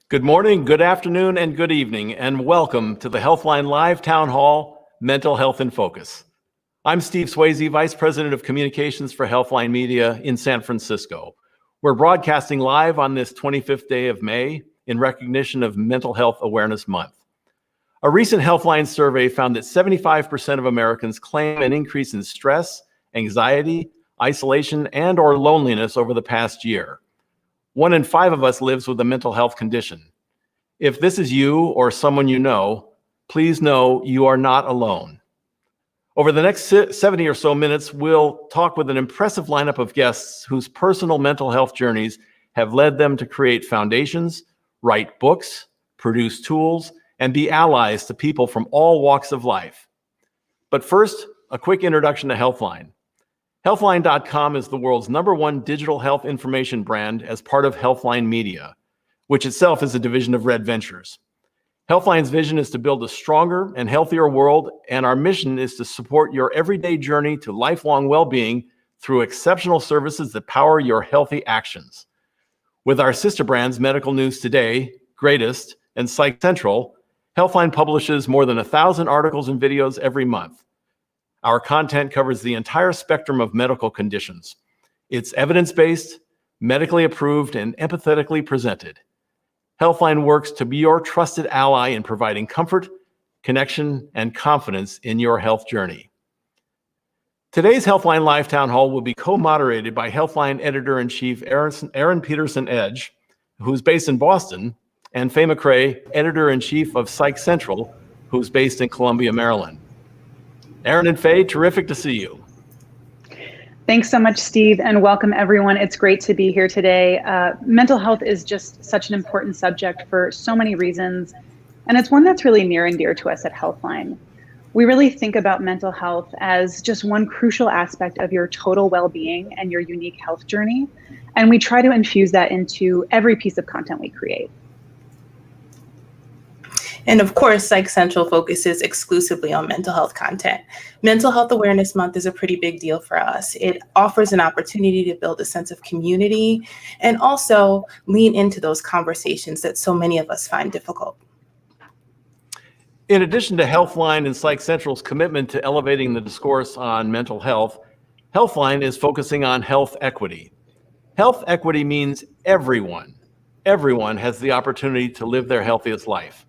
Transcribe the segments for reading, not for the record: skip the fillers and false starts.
Good morning, good afternoon, and good evening, and welcome to the Healthline Live Town Hall Mental Health in Focus. I'm Steve Swayze, Vice President of Communications for Healthline Media in San Francisco. We're broadcasting live on this 25th day of May in recognition of Mental Health Awareness Month. A recent Healthline survey found that 75% of Americans claim an increase in stress, anxiety, isolation, and/or loneliness over the past year. 1 in 5 of us lives with a mental health condition. If this is you or someone you know, please know you are not alone. Over the next 70 or so minutes, we'll talk with an impressive lineup of guests whose personal mental health journeys have led them to create foundations, write books, produce tools, and be allies to people from all walks of life. But first, a quick introduction to Healthline. Healthline.com is the world's #1 digital health information brand as part of Healthline Media, which itself is a division of Red Ventures. Healthline's vision is to build a stronger and healthier world, and our mission is to support your everyday journey to lifelong well-being through exceptional services that power your healthy actions. With our sister brands, Medical News Today, Greatest, and Psych Central, Healthline publishes more than 1,000 articles and videos every month. Our content covers the entire spectrum of medical conditions. It's evidence-based, medically approved, and empathetically presented. Healthline works to be your trusted ally in providing comfort, connection, and confidence in your health journey. Today's Healthline Live Town Hall will be co-moderated by Healthline Editor-in-Chief Aaron Peterson Edge, who's based in Boston, and Faye McRae, Editor-in-Chief of Psych Central, who's based in Columbia, Maryland. Aaron and Faye, terrific to see you. Thanks so much, Steve, and welcome everyone. It's great to be here today. Mental health is just such an important subject for so many reasons, and it's one that's really near and dear to us at Healthline. We really think about mental health as just one crucial aspect of your total well-being and your unique health journey, and we try to infuse that into every piece of content we create. And of course, Psych Central focuses exclusively on mental health content. Mental Health Awareness Month is a pretty big deal for us. It offers an opportunity to build a sense of community and also lean into those conversations that so many of us find difficult. In addition to Healthline and Psych Central's commitment to elevating the discourse on mental health, Healthline is focusing on health equity. Health equity means everyone has the opportunity to live their healthiest life.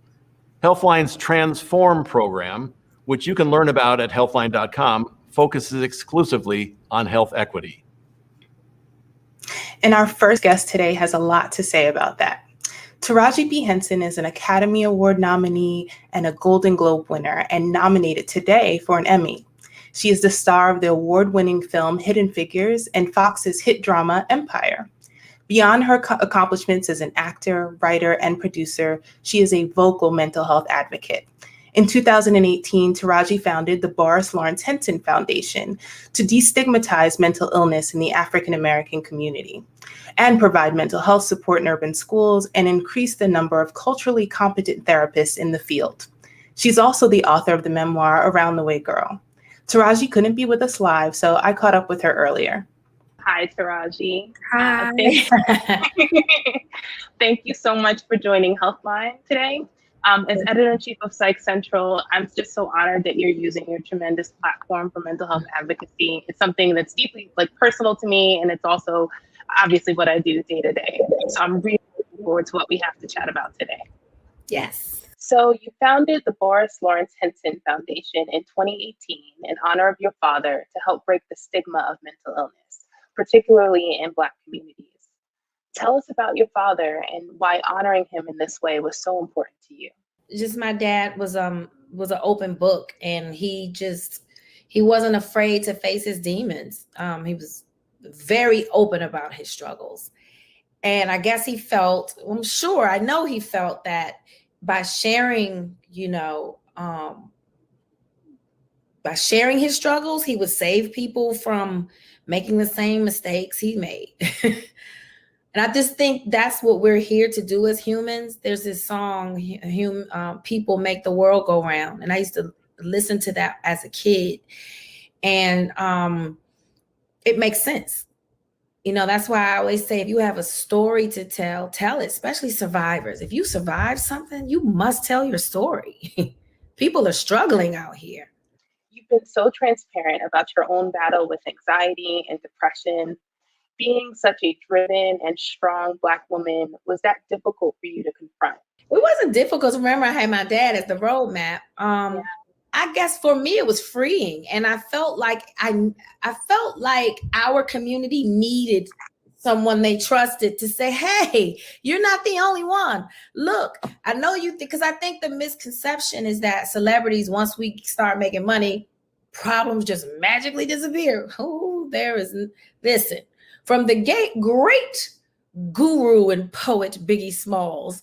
Healthline's Transform program, which you can learn about at healthline.com, focuses exclusively on health equity. And our first guest today has a lot to say about that. Taraji P. Henson is an Academy Award nominee and a Golden Globe winner, and nominated today for an Emmy. She is the star of the award-winning film Hidden Figures and Fox's hit drama Empire. Beyond her accomplishments as an actor, writer, and producer, she is a vocal mental health advocate. In 2018, Taraji founded the Boris Lawrence Henson Foundation to destigmatize mental illness in the African American community and provide mental health support in urban schools and increase the number of culturally competent therapists in the field. She's also the author of the memoir Around the Way Girl. Taraji couldn't be with us live, so I caught up with her earlier. Hi, Taraji. Hi. Thank you so much for joining Healthline today. As Editor-in-Chief of Psych Central, I'm just so honored that you're using your tremendous platform for mental health advocacy. It's something that's deeply personal to me, and it's also obviously what I do day to day. So I'm really looking forward to what we have to chat about today. Yes. So you founded the Boris Lawrence Henson Foundation in 2018 in honor of your father to help break the stigma of mental illness, particularly in Black communities. Tell us about your father and why honoring him in this way was so important to you. Just my dad was an open book, and he wasn't afraid to face his demons. He was very open about his struggles. And I guess he felt, I know he felt that by sharing, by sharing his struggles, he would save people from making the same mistakes he made. And I just think that's what we're here to do as humans. There's this song, People Make the World Go Round. And I used to listen to that as a kid. And it makes sense. You know, that's why I always say if you have a story to tell, tell it, especially survivors. If you survived something, you must tell your story. People are struggling out here. You've been so transparent about your own battle with anxiety and depression. Being such a driven and strong Black woman, was that difficult for you to confront? It wasn't difficult. Remember, I had my dad as the roadmap. I guess for me it was freeing, and I felt like our community needed someone they trusted to say, "Hey, you're not the only one. Look, I know you," because I think the misconception is that celebrities, once we start making money, problems just magically disappear. Oh, listen, from the great guru and poet Biggie Smalls.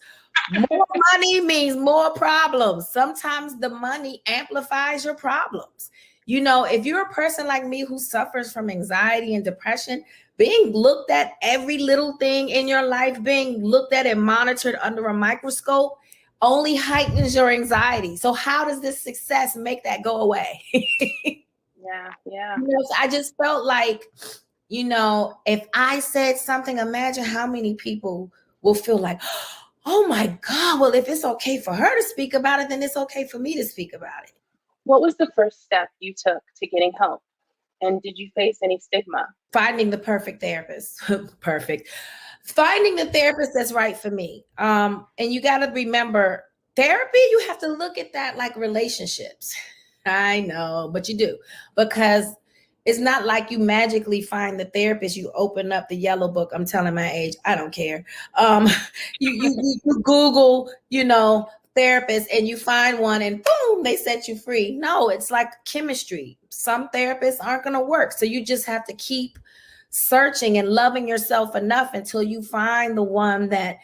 More money means more problems. Sometimes the money amplifies your problems. You know, if you're a person like me who suffers from anxiety and depression, being looked at, every little thing in your life being looked at and monitored under a microscope only heightens your anxiety. So how does this success make that go away? Yeah. You know, so I just felt like, you know, if I said something, imagine how many people will feel like, oh my God, well, if it's okay for her to speak about it, then it's okay for me to speak about it. What was the first step you took to getting help? And did you face any stigma? Finding the perfect therapist. Finding the therapist that's right for me. And you got to remember, therapy, you have to look at that like relationships. I know, but you do, because it's not like you magically find the therapist. You open up the yellow book. I'm telling my age. I don't care. You Google, you know, therapist, and you find one, and boom, they set you free. No, it's like chemistry. Some therapists aren't going to work. So you just have to keep searching and loving yourself enough until you find the one that,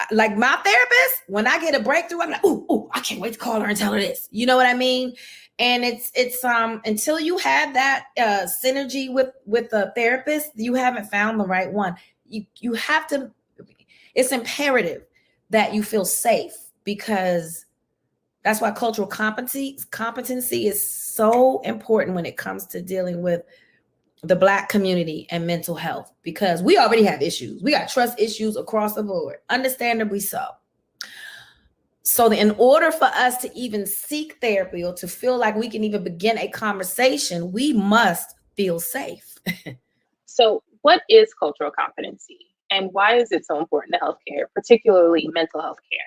like my therapist, when I get a breakthrough, I'm like, ooh, I can't wait to call her and tell her this. You know what I mean? And it's until you have that synergy with a therapist, you haven't found the right one. You have to, it's imperative that you feel safe, because that's why cultural competency is so important when it comes to dealing with the Black community and mental health, because we already have issues. We got trust issues across the board, understandably so. So in order for us to even seek therapy or to feel like we can even begin a conversation, we must feel safe. So what is cultural competency, and why is it so important to healthcare, particularly mental health care?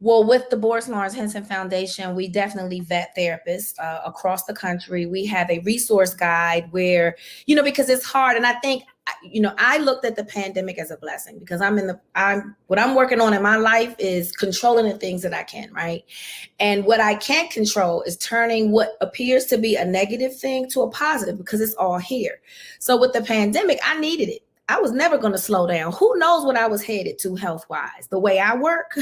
Well, with the Boris Lawrence Henson Foundation, we definitely vet therapists across the country. We have a resource guide where, you know, because it's hard. And I think, you know, I looked at the pandemic as a blessing, because what I'm working on in my life is controlling the things that I can, right? And what I can't control is turning what appears to be a negative thing to a positive, because it's all here. So with the pandemic, I needed it. I was never going to slow down. Who knows what I was headed to health-wise, the way I work.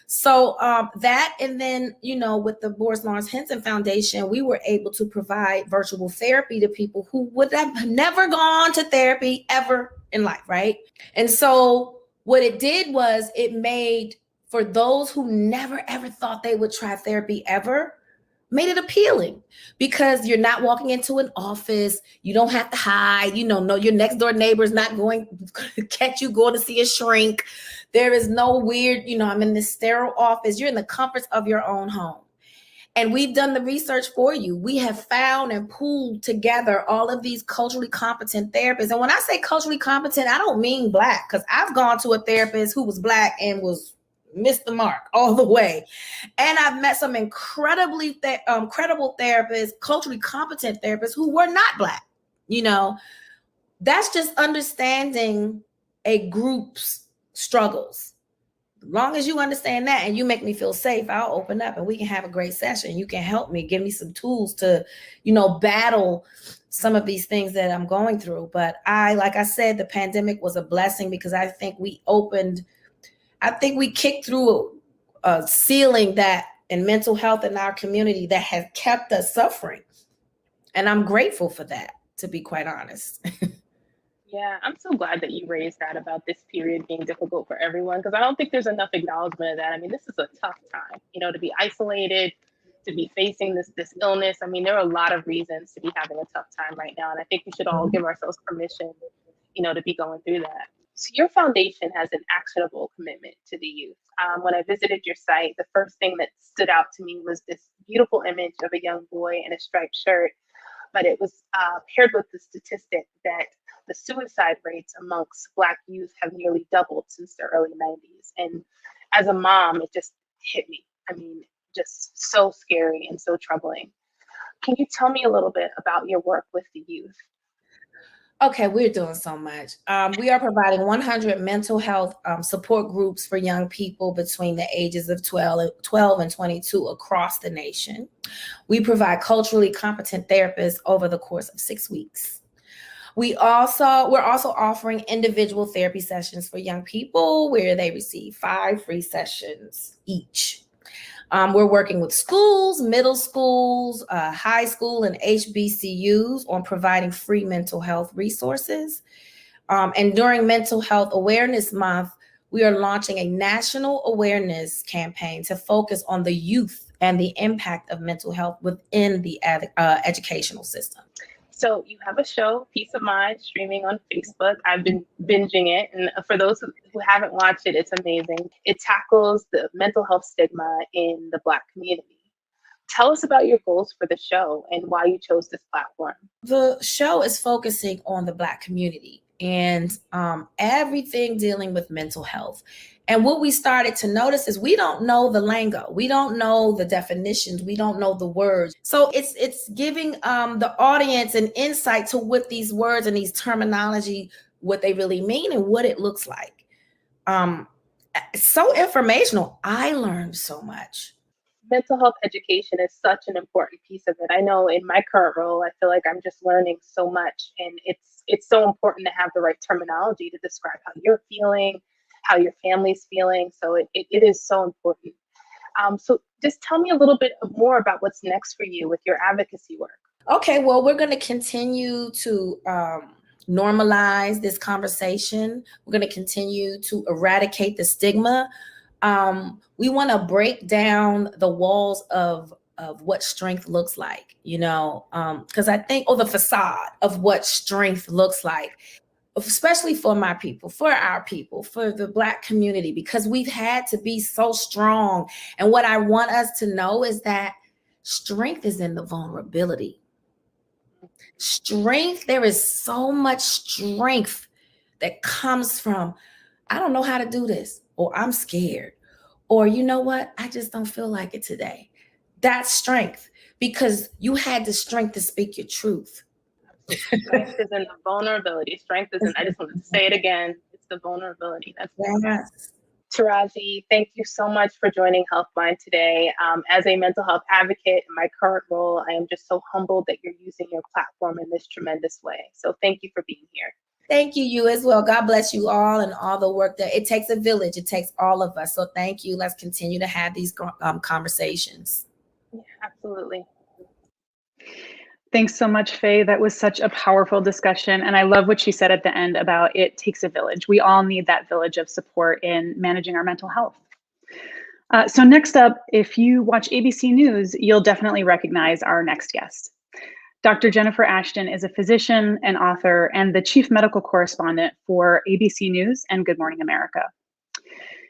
So that, and then, you know, with the Boris Lawrence Henson Foundation, we were able to provide virtual therapy to people who would have never gone to therapy ever in life, right? And so what it did was it made, for those who never ever thought they would try therapy ever, made it appealing, because you're not walking into an office. You don't have to hide, you know, no, your next door neighbor is not going to catch you going to see a shrink. There is no weird, you know, I'm in this sterile office. You're in the comforts of your own home. And we've done the research for you. We have found and pooled together all of these culturally competent therapists. And when I say culturally competent, I don't mean Black, because I've gone to a therapist who was Black and was missed the mark all the way. And I've met some incredibly credible therapists, culturally competent therapists who were not Black. You know, that's just understanding a group's struggles. As long as you understand that and you make me feel safe, I'll open up and we can have a great session. You can help me, give me some tools to, you know, battle some of these things that I'm going through. But like I said, the pandemic was a blessing, because I think we kicked through a ceiling that in mental health in our community that has kept us suffering. And I'm grateful for that, to be quite honest. Yeah, I'm so glad that you raised that about this period being difficult for everyone, because I don't think there's enough acknowledgement of that. I mean, this is a tough time, you know, to be isolated, to be facing this illness. I mean, there are a lot of reasons to be having a tough time right now. And I think we should all give ourselves permission to be going through that. So your foundation has an actionable commitment to the youth. When I visited your site, the first thing that stood out to me was this beautiful image of a young boy in a striped shirt, but it was paired with the statistic that the suicide rates amongst Black youth have nearly doubled since the early 90s. And as a mom, it just hit me. I mean, just so scary and so troubling. Can you tell me a little bit about your work with the youth? Okay, we're doing so much. We are providing 100 mental health support groups for young people between the ages of 12 and 22 across the nation. We provide culturally competent therapists over the course of 6 weeks. We're also offering individual therapy sessions for young people where they receive 5 free sessions each. We're working with schools, middle schools, high school, and HBCUs on providing free mental health resources. And during Mental Health Awareness Month, we are launching a national awareness campaign to focus on the youth and the impact of mental health within the educational system. So you have a show, Peace of Mind, streaming on Facebook. I've been binging it. And for those who haven't watched it, it's amazing. It tackles the mental health stigma in the Black community. Tell us about your goals for the show and why you chose this platform. The show is focusing on the Black community and everything dealing with mental health. And what we started to notice is we don't know the lingo. We don't know the definitions. We don't know the words. So it's giving the audience an insight to what these words and these terminology, what they really mean and what it looks like. So informational. I learned so much. Mental health education is such an important piece of it. I know in my current role, I feel like I'm just learning so much, and it's so important to have the right terminology to describe how you're feeling, how your family's feeling. So it is so important. So just tell me a little bit more about what's next for you with your advocacy work. Okay, well, we're going to continue to normalize this conversation. We're going to continue to eradicate the stigma. We want to break down the walls of what strength looks like, because I think, the facade of what strength looks like, especially for my people, for our people, for the Black community, because we've had to be so strong. And what I want us to know is that strength is in the vulnerability. Strength, there is so much strength that comes from, I don't know how to do this, or I'm scared, or you know what, I just don't feel like it today. That's strength, because you had the strength to speak your truth. Strength is in the vulnerability. Strength is in, I just wanted to say it again, it's the vulnerability. That's Yes. Taraji, thank you so much for joining Healthline today. As a mental health advocate in my current role, I am just so humbled that you're using your platform in this tremendous way. So thank you for being here. Thank you, you as well. God bless you all and all the work that it takes a village. It takes all of us. So thank you. Let's continue to have these conversations. Yeah, absolutely. Thanks so much, Faye. That was such a powerful discussion. And I love what she said at the end about it takes a village. We all need that village of support in managing our mental health. So next up, if you watch ABC News, you'll definitely recognize our next guest. Dr. Jennifer Ashton is a physician, an author, and the chief medical correspondent for ABC News and Good Morning America.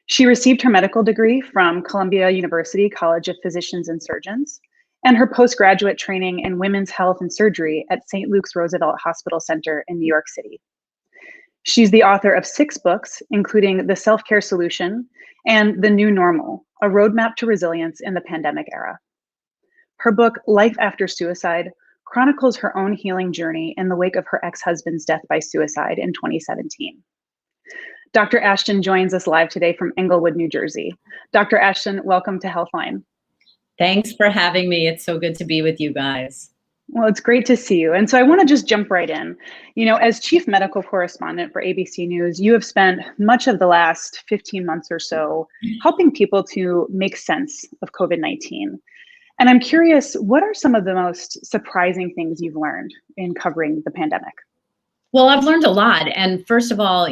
She received her medical degree from Columbia University College of Physicians and Surgeons, and her postgraduate training in women's health and surgery at St. Luke's Roosevelt Hospital Center in New York City. She's the author of 6 books, including The Self-Care Solution and The New Normal, a roadmap to resilience in the pandemic era. Her book, Life After Suicide, chronicles her own healing journey in the wake of her ex-husband's death by suicide in 2017. Dr. Ashton joins us live today from Englewood, New Jersey. Dr. Ashton, welcome to Healthline. Thanks for having me. It's so good to be with you guys. Well, it's great to see you. And so I want to just jump right in. As chief medical correspondent for ABC News, you have spent much of the last 15 months or so helping people to make sense of COVID-19. And I'm curious, what are some of the most surprising things you've learned in covering the pandemic? Well, I've learned a lot. And first of all,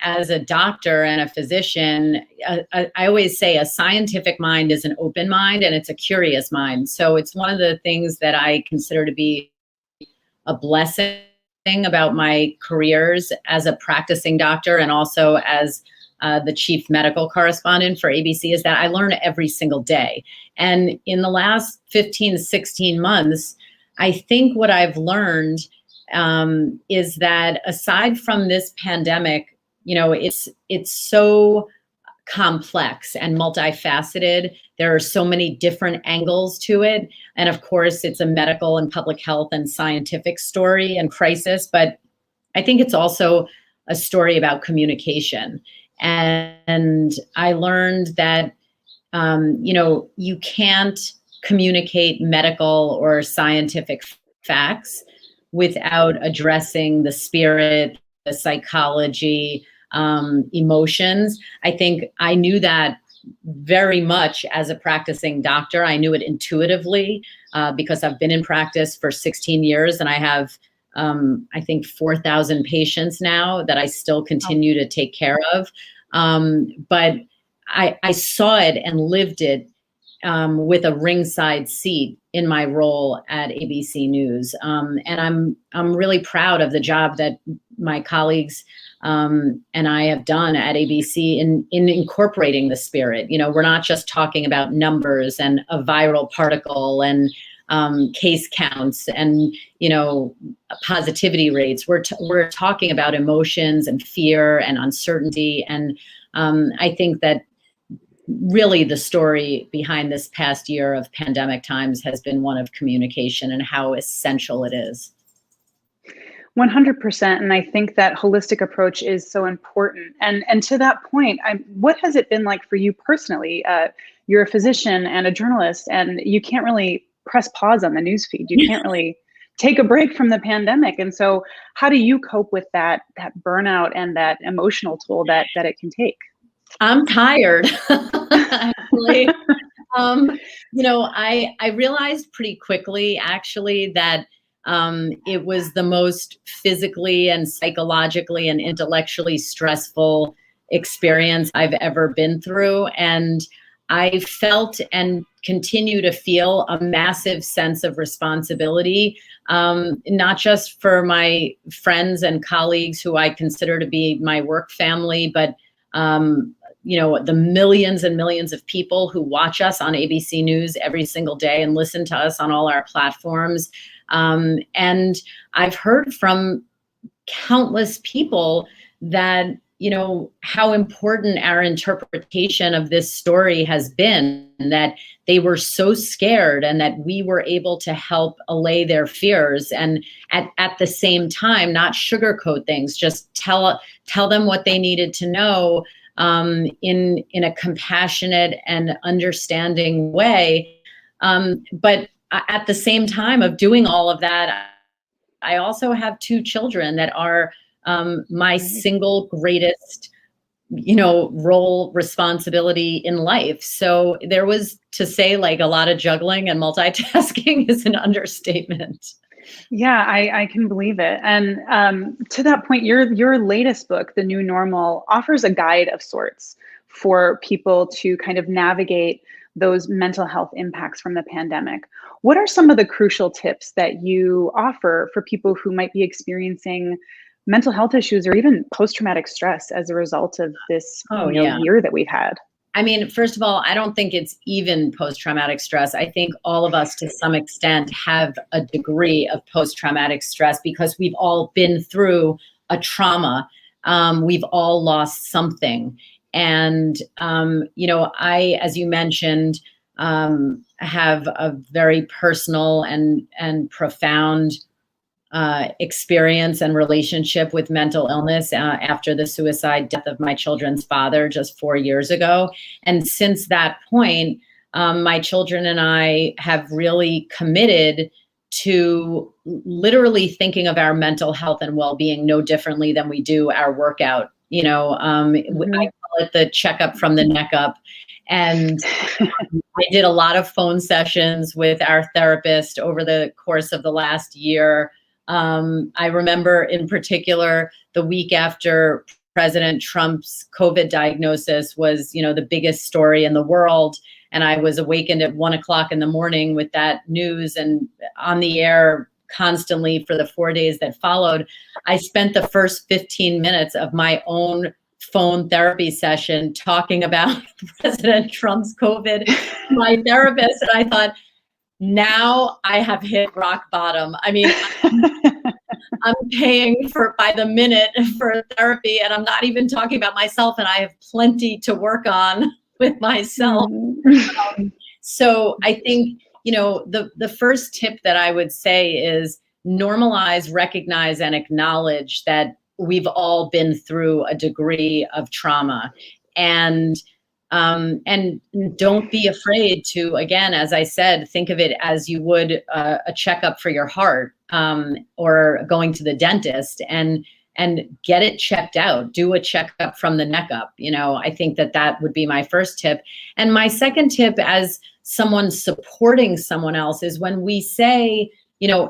as a doctor and a physician, I always say a scientific mind is an open mind and it's a curious mind. So it's one of the things that I consider to be a blessing thing about my careers as a practicing doctor and also as the chief medical correspondent for ABC is that I learn every single day. And in the last 15, 16 months, I think what I've learned is that aside from this pandemic, it's so complex and multifaceted. There are so many different angles to it. And of course, it's a medical and public health and scientific story and crisis, but I think it's also a story about communication. And I learned that, you can't communicate medical or scientific facts without addressing the spirit, the psychology, emotions. I think I knew that very much as a practicing doctor. I knew it intuitively because I've been in practice for 16 years and I have, I think, 4,000 patients now that I still continue to take care of. But I saw it and lived it with a ringside seat in my role at ABC News. And I'm really proud of the job that my colleagues and I have done at ABC in incorporating the spirit. We're not just talking about numbers and a viral particle and case counts and positivity rates. We're talking about emotions and fear and uncertainty. And I think that really the story behind this past year of pandemic times has been one of communication and how essential it is. 100%. And I think that holistic approach is so important. And to that point, what has it been like for you personally? You're a physician and a journalist, and you can't really press pause on the newsfeed. You can't really take a break from the pandemic. And so how do you cope with that burnout and that emotional toll that it can take? I'm tired. Actually. I realized pretty quickly actually that it was the most physically and psychologically and intellectually stressful experience I've ever been through. And I felt and continue to feel a massive sense of responsibility, not just for my friends and colleagues who I consider to be my work family, but the millions and millions of people who watch us on ABC News every single day and listen to us on all our platforms. And I've heard from countless people that, how important our interpretation of this story has been, that they were so scared and that we were able to help allay their fears. And at the same time, not sugarcoat things, just tell them what they needed to know in a compassionate and understanding way. But at the same time of doing all of that, I also have 2 children that are my single greatest, role responsibility in life. So there was, to say like a lot of juggling and multitasking is an understatement. Yeah, I can believe it. And to that point, your latest book, The New Normal, offers a guide of sorts for people to kind of navigate those mental health impacts from the pandemic. What are some of the crucial tips that you offer for people who might be experiencing mental health issues or even post-traumatic stress as a result of this year that we've had? I mean, first of all, I don't think it's even post-traumatic stress. I think all of us to some extent have a degree of post-traumatic stress because we've all been through a trauma. We've all lost something. And, I, as you mentioned, have a very personal and profound experience and relationship with mental illness after the suicide death of my children's father just 4 years ago. And since that point, my children and I have really committed to literally thinking of our mental health and well-being no differently than we do our workout. I call it the checkup from the neck up. And I did a lot of phone sessions with our therapist over the course of the last year. I remember in particular the week after President Trump's COVID diagnosis was, the biggest story in the world. And I was awakened at 1 o'clock in the morning with that news and on the air constantly for the 4 days that followed, I spent the first 15 minutes of my own phone therapy session talking about President Trump's COVID to my therapist. And I thought, now I have hit rock bottom. I mean, I'm paying by the minute for therapy, and I'm not even talking about myself, and I have plenty to work on with myself. So I think, the first tip that I would say is normalize, recognize, and acknowledge that we've all been through a degree of trauma, and don't be afraid to, again, as I said, think of it as you would a checkup for your heart, or going to the dentist, and get it checked out. Do a checkup from the neck up. I think that would be my first tip. And my second tip, as someone supporting someone else, is when we say,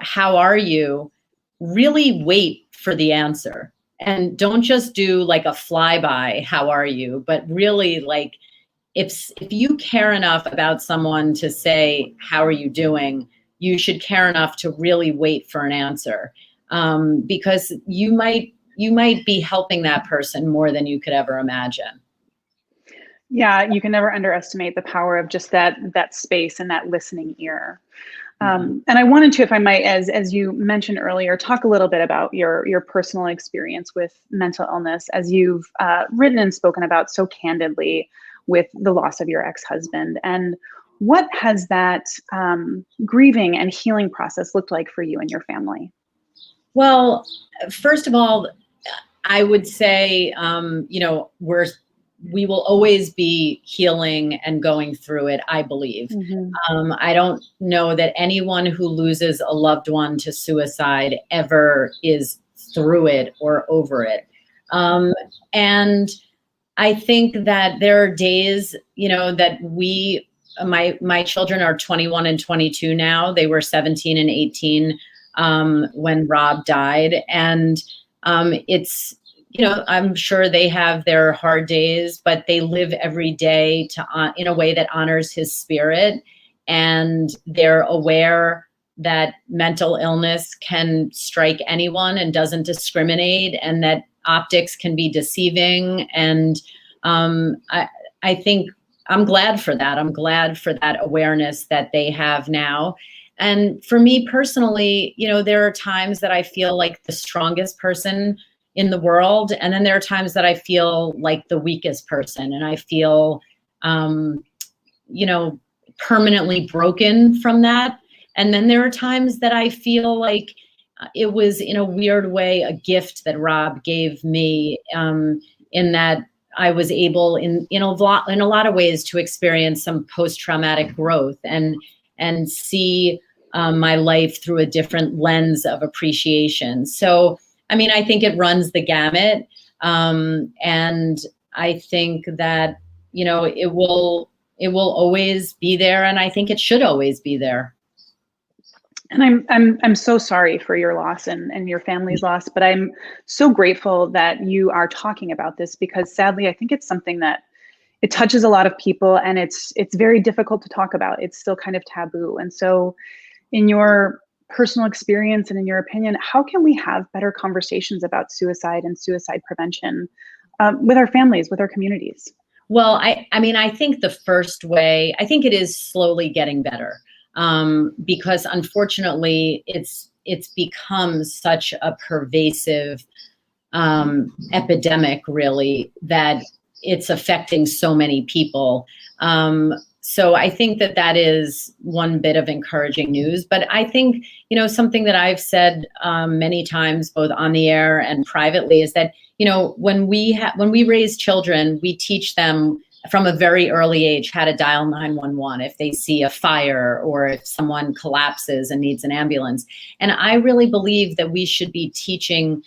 how are you? Really wait for the answer. And don't just do like a flyby, how are you? But really, like, if you care enough about someone to say, how are you doing? You should care enough to really wait for an answer, because you might be helping that person more than you could ever imagine. Yeah, you can never underestimate the power of just that space and that listening ear. And I wanted to, if I might, as you mentioned earlier, talk a little bit about your personal experience with mental illness, as you've written and spoken about so candidly with the loss of your ex-husband. And what has that grieving and healing process looked like for you and your family? Well, first of all, I would say, we will always be healing and going through it, I believe. I don't know that anyone who loses a loved one to suicide ever is through it or over it. And I think that there are days, that my children are 21 and 22 now. They were 17 and 18 when Rob died. And it's, I'm sure they have their hard days, but they live every day in a way that honors his spirit. And they're aware that mental illness can strike anyone and doesn't discriminate, and that optics can be deceiving. And I think I'm glad for that. I'm glad for that awareness that they have now. And for me personally, there are times that I feel like the strongest person in the world. And then there are times that I feel like the weakest person, and I feel, permanently broken from that. And then there are times that I feel like it was, in a weird way, a gift that Rob gave me, in that I was able in a lot of ways to experience some post-traumatic growth and see my life through a different lens of appreciation. So, I think it runs the gamut. And I think that, it will always be there. And I think it should always be there. And I'm so sorry for your loss and your family's loss, but I'm so grateful that you are talking about this, because sadly, I think it's something that it touches a lot of people, and it's very difficult to talk about. It's still kind of taboo. And so in your personal experience and in your opinion, how can we have better conversations about suicide and suicide prevention with our families, with our communities? Well, I think the first way, I think it is slowly getting better, because unfortunately it's become such a pervasive epidemic, really, that it's affecting so many people. So I think that is one bit of encouraging news. But I think, something that I've said many times, both on the air and privately, is that, when we raise children, we teach them from a very early age how to dial 911 if they see a fire or if someone collapses and needs an ambulance. And I really believe that we should be teaching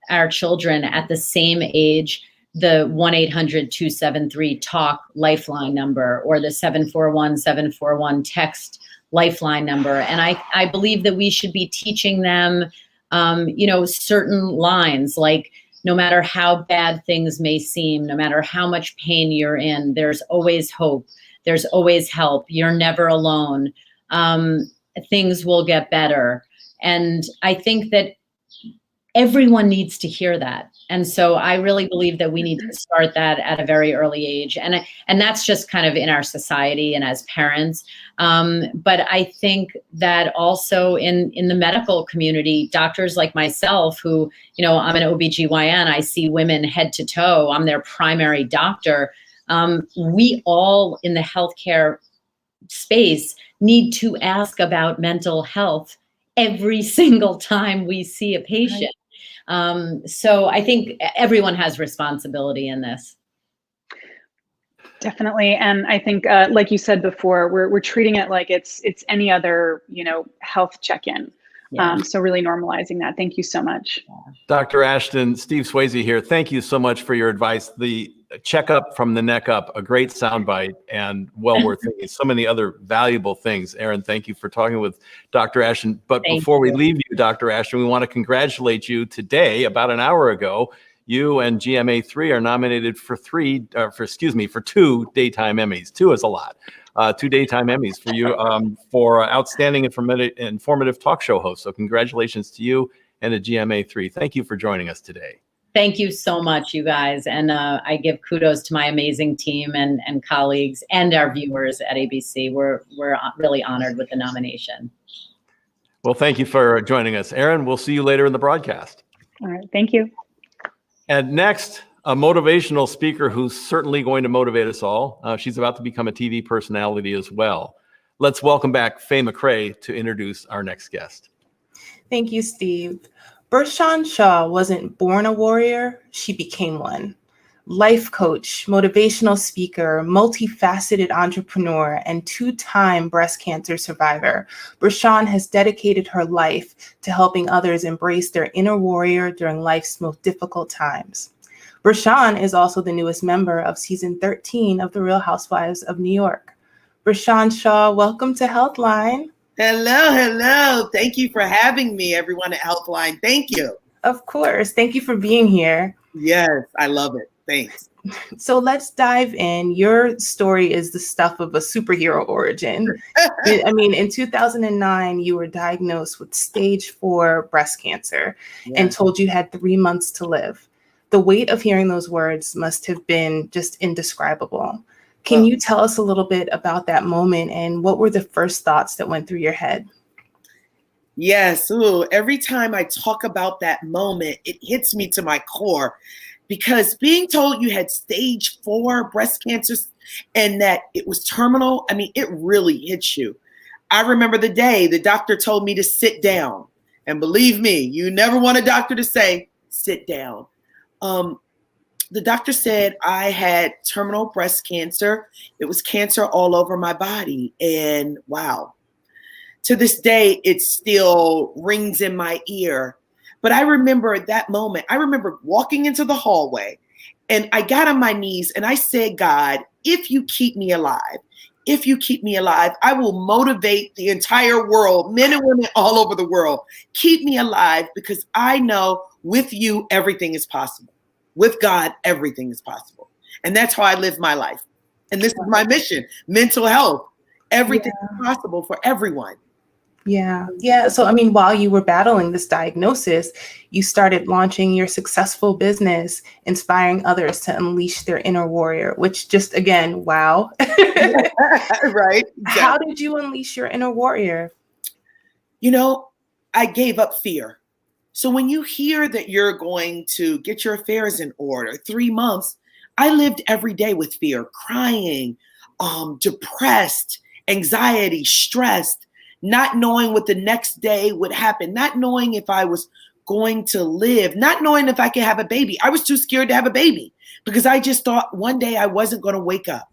our children at the same age the 1-800-273-TALK lifeline number, or the 741-741 text lifeline number. And I believe that we should be teaching them, certain lines, like, no matter how bad things may seem, no matter how much pain you're in, there's always hope. There's always help. You're never alone. Things will get better. And I think that everyone needs to hear that. And so I really believe that we need to start that at a very early age. And that's just kind of in our society and as parents. But I think that also in the medical community, doctors like myself who, I'm an OBGYN, I see women head to toe, I'm their primary doctor. We all in the healthcare space need to ask about mental health every single time we see a patient. So I think everyone has responsibility in this. Definitely. And I think, like you said before, we're treating it like it's any other, health check-in. Yeah. So really normalizing that. Thank you so much. Dr. Ashton, Steve Swayze here. Thank you so much for your advice. The checkup from the neck up, a great soundbite and well worth thinking. So many other valuable things. Erin, thank you for talking with Dr. Ashton. But before we leave you, Dr. Ashton, we want to congratulate you today. About an hour ago, you and GMA3 are nominated for two daytime Emmys. 2 is a lot. 2 daytime Emmys for you for outstanding informative talk show host. So congratulations to you and to GMA3. Thank you for joining us today. Thank you so much, you guys. And I give kudos to my amazing team and colleagues and our viewers at ABC. We're really honored with the nomination. Well, thank you for joining us. Erin, we'll see you later in the broadcast. All right. Thank you. And next, a motivational speaker who's certainly going to motivate us all. She's about to become a TV personality as well. Let's welcome back Faye McRae to introduce our next guest. Thank you, Steve. Bershawn Shaw wasn't born a warrior, she became one. Life coach, motivational speaker, multifaceted entrepreneur, and 2-time breast cancer survivor, Bershawn has dedicated her life to helping others embrace their inner warrior during life's most difficult times. Bershawn is also the newest member of season 13 of The Real Housewives of New York. Bershawn Shaw, welcome to Healthline. Hello. Thank you for having me, everyone at Healthline. Thank you. Of course. Thank you for being here. Yes, I love it. Thanks. So let's dive in. Your story is the stuff of a superhero origin. I mean, in 2009, you were diagnosed with stage 4 breast cancer and told you had 3 months to live. The weight of hearing those words must have been just indescribable. Can you tell us a little bit about that moment and what were the first thoughts that went through your head? Yes. Ooh, every time I talk about that moment, it hits me to my core because being told you had stage 4 breast cancer and that it was terminal, I mean, it really hits you. I remember the day the doctor told me to sit down. And believe me, you never want a doctor to say, sit down. The doctor said I had terminal breast cancer. It was cancer all over my body. And wow, to this day, it still rings in my ear. But I remember that moment. I remember walking into the hallway and I got on my knees and I said, God, if you keep me alive, I will motivate the entire world, men and women all over the world. Keep me alive because I know with you, everything is possible. With God, everything is possible. And that's how I live my life. And this is my mission, mental health. Everything is possible for everyone. Yeah. So, I mean, while you were battling this diagnosis, you started launching your successful business, inspiring others to unleash their inner warrior, which just, again, wow. Right. Exactly. How did you unleash your inner warrior? I gave up fear. So when you hear that you're going to get your affairs in order, 3 months, I lived every day with fear, crying, depressed, anxiety, stressed, not knowing what the next day would happen, not knowing if I was going to live, not knowing if I could have a baby. I was too scared to have a baby because I just thought one day I wasn't going to wake up.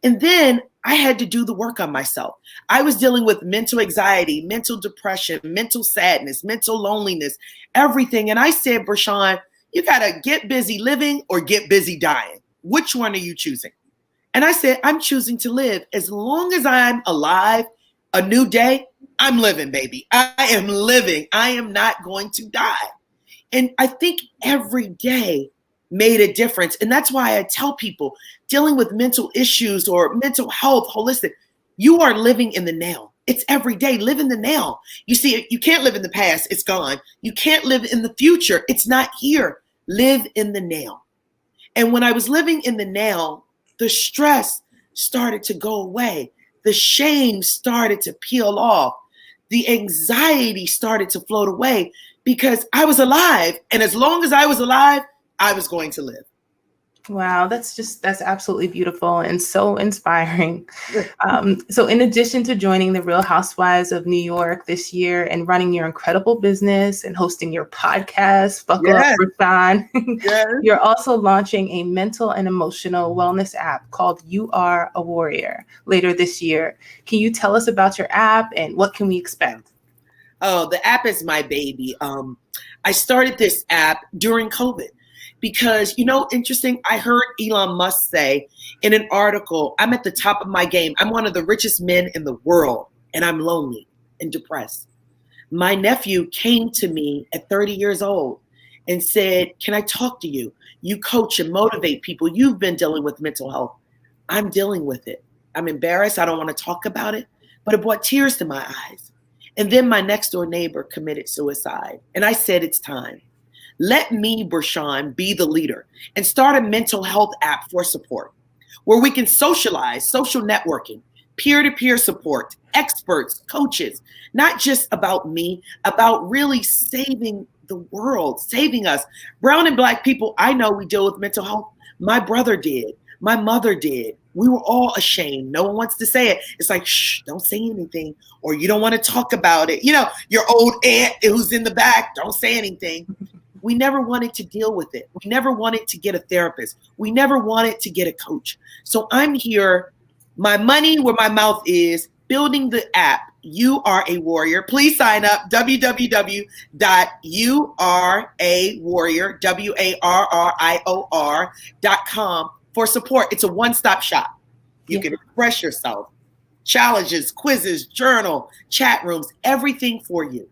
And then I had to do the work on myself. I was dealing with mental anxiety, mental depression, mental sadness, mental loneliness, everything. And I said, Bershawn, you got to get busy living or get busy dying. Which one are you choosing? And I said, I'm choosing to live. As long as I'm alive, a new day, I'm living, baby. I am living. I am not going to die. And I think every day made a difference. And that's why I tell people dealing with mental issues or mental health, holistic, you are living in the now. It's every day. Live in the now. You see, you can't live in the past. It's gone. You can't live in the future. It's not here. Live in the now. And when I was living in the now, the stress started to go away. The shame started to peel off. The anxiety started to float away because I was alive. And as long as I was alive, I was going to live. Wow, that's absolutely beautiful and so inspiring. So in addition to joining the Real Housewives of New York this year and running your incredible business and hosting your podcast, Buckle Up for Sean, you're also launching a mental and emotional wellness app called You Are a Warrior later this year. Can you tell us about your app and what can we expect? Oh, the app is my baby. I started this app during COVID. Because, interesting, I heard Elon Musk say in an article, I'm at the top of my game. I'm one of the richest men in the world, and I'm lonely and depressed. My nephew came to me at 30 years old and said, can I talk to you? You coach and motivate people. You've been dealing with mental health. I'm dealing with it. I'm embarrassed. I don't want to talk about it, but it brought tears to my eyes. And then my next door neighbor committed suicide. And I said, it's time. Let me, Bershawn, be the leader and start a mental health app for support where we can socialize, social networking, peer-to-peer support, experts, coaches, not just about me, about really saving the world, saving us. Brown and Black people, I know we deal with mental health. My brother did. My mother did. We were all ashamed. No one wants to say it. It's like, shh, don't say anything, or you don't want to talk about it. Your old aunt who's in the back, don't say anything. We never wanted to deal with it. We never wanted to get a therapist. We never wanted to get a coach. So I'm here, my money where my mouth is, building the app, You Are a Warrior. Please sign up, www.youarewarrior.com for support. It's a one-stop shop. You can express yourself, challenges, quizzes, journal, chat rooms, everything for you.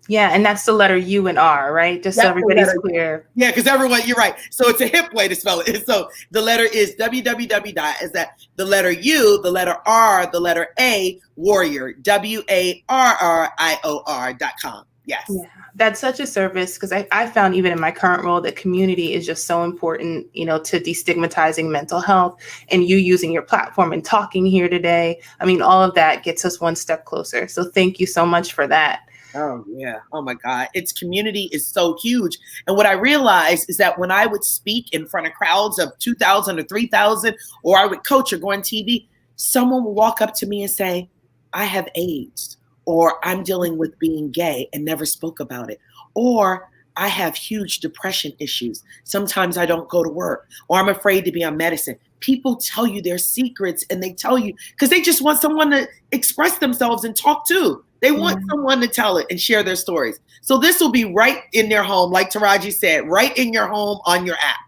Yeah, and that's the letter U and R, right? Just so everybody's clear. Yeah, because everyone, you're right. So it's a hip way to spell it. So the letter is www. Is that the letter U, the letter R, the letter A, warrior, WARRIOR.com. Yes. Yeah, that's such a service because I found even in my current role that community is just so important, to destigmatizing mental health, and you using your platform and talking here today. I mean, all of that gets us one step closer. So thank you so much for that. Oh, yeah. Oh, my God. Its community is so huge. And what I realized is that when I would speak in front of crowds of 2,000 or 3,000, or I would coach or go on TV, someone would walk up to me and say, I have AIDS, or I'm dealing with being gay and never spoke about it, or I have huge depression issues. Sometimes I don't go to work, or I'm afraid to be on medicine. People tell you their secrets, and they tell you because they just want someone to express themselves and talk to. They want someone to tell it and share their stories. So this will be right in their home, like Taraji said, right in your home on your app.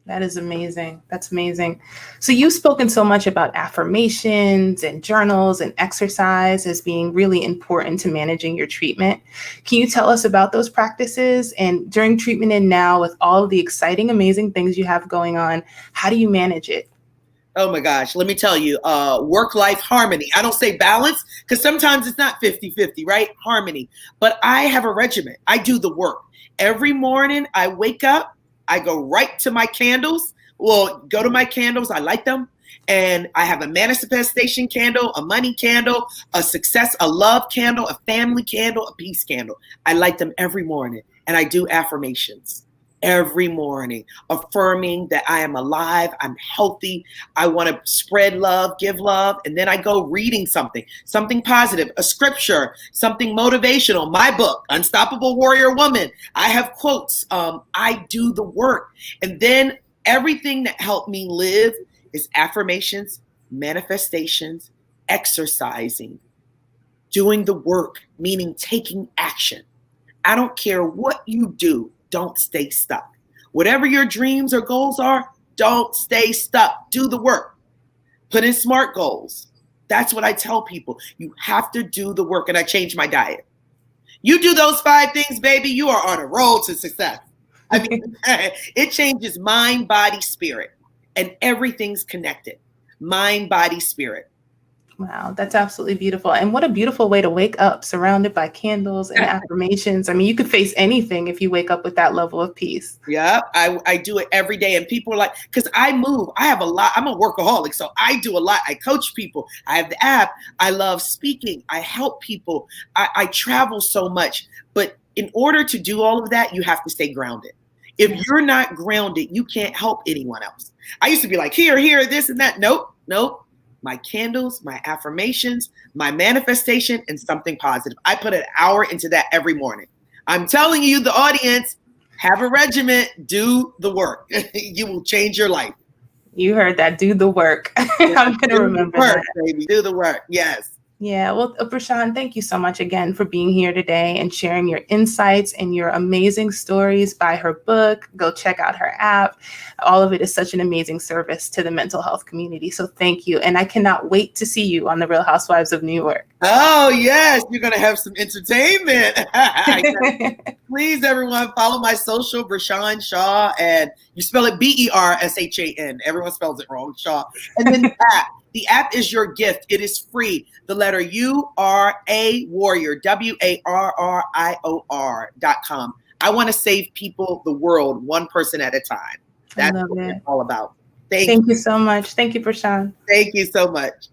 That is amazing. That's amazing. So you've spoken so much about affirmations and journals and exercise as being really important to managing your treatment. Can you tell us about those practices? And during treatment and now, with all of the exciting, amazing things you have going on, how do you manage it? Oh my gosh, let me tell you, work-life harmony. I don't say balance because sometimes it's not 50-50, right? Harmony. But I have a regimen. I do the work. Every morning I wake up, I go right to my candles. Well, go to my candles. I light them. And I have a manifestation candle, a money candle, a success, a love candle, a family candle, a peace candle. I light them every morning. And I do affirmations every morning, affirming that I am alive, I'm healthy, I want to spread love, give love, and then I go reading something positive, a scripture, something motivational, my book, Unstoppable Warrior Woman. I have quotes. I do the work. And then everything that helped me live is affirmations, manifestations, exercising, doing the work, meaning taking action. I don't care what you do. Don't stay stuck. Whatever your dreams or goals are, don't stay stuck. Do the work. Put in SMART goals. That's what I tell people. You have to do the work. And I changed my diet. You do those 5 things, baby, you are on a roll to success. I mean, it changes mind, body, spirit. And everything's connected. Mind, body, spirit. Wow, that's absolutely beautiful. And what a beautiful way to wake up surrounded by candles and affirmations. I mean, you could face anything if you wake up with that level of peace. Yeah, I do it every day. And people are like, because I move, I have a lot, I'm a workaholic. So I do a lot. I coach people. I have the app. I love speaking. I help people. I travel so much. But in order to do all of that, you have to stay grounded. If you're not grounded, you can't help anyone else. I used to be like, here, this and that. Nope. My candles, my affirmations, my manifestation, and something positive. I put an hour into that every morning. I'm telling you, the audience, have a regiment, do the work. You will change your life. You heard that. Do the work. I'm going to remember that. Baby. Do the work. Yes. Yeah, well, Prashant, thank you so much again for being here today and sharing your insights and your amazing stories. Buy her book, go check out her app. All of it is such an amazing service to the mental health community. So thank you. And I cannot wait to see you on The Real Housewives of New York. Oh, yes. You're going to have some entertainment. Please, everyone, follow my social, Bershawn Shaw. And you spell it Bershan. Everyone spells it wrong, Shaw. And then the app. The app is your gift. It is free. The letter URA Warrior, WARRIOR.com. I want to save people, the world, one person at a time. That's what it's all about. Thank you so much. Thank you, Prashant. Thank you so much.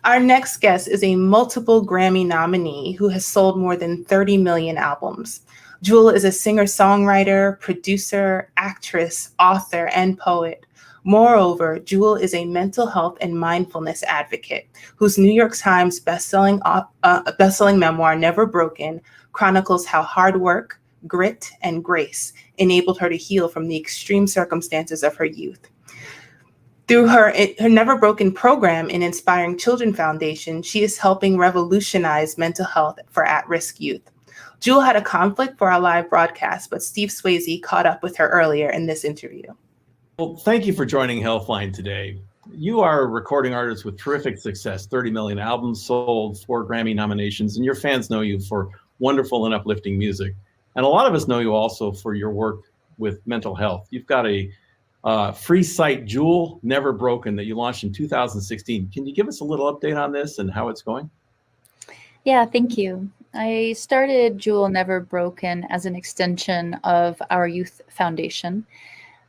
Our next guest is a multiple Grammy nominee who has sold more than 30 million albums. Jewel is a singer-songwriter, producer, actress, author, and poet. Moreover, Jewel is a mental health and mindfulness advocate whose New York Times bestselling memoir, Never Broken, chronicles how hard work, grit, and grace enabled her to heal from the extreme circumstances of her youth. Through her Never Broken program in Inspiring Children Foundation, she is helping revolutionize mental health for at-risk youth. Jewel had a conflict for our live broadcast, but Steve Swayze caught up with her earlier in this interview. Well, thank you for joining Healthline today. You are a recording artist with terrific success, 30 million albums sold, 4 Grammy nominations, and your fans know you for wonderful and uplifting music. And a lot of us know you also for your work with mental health. You've got a free site, Jewel Never Broken, that you launched in 2016. Can you give us a little update on this and how it's going? Yeah, thank you. I started Jewel Never Broken as an extension of our youth foundation.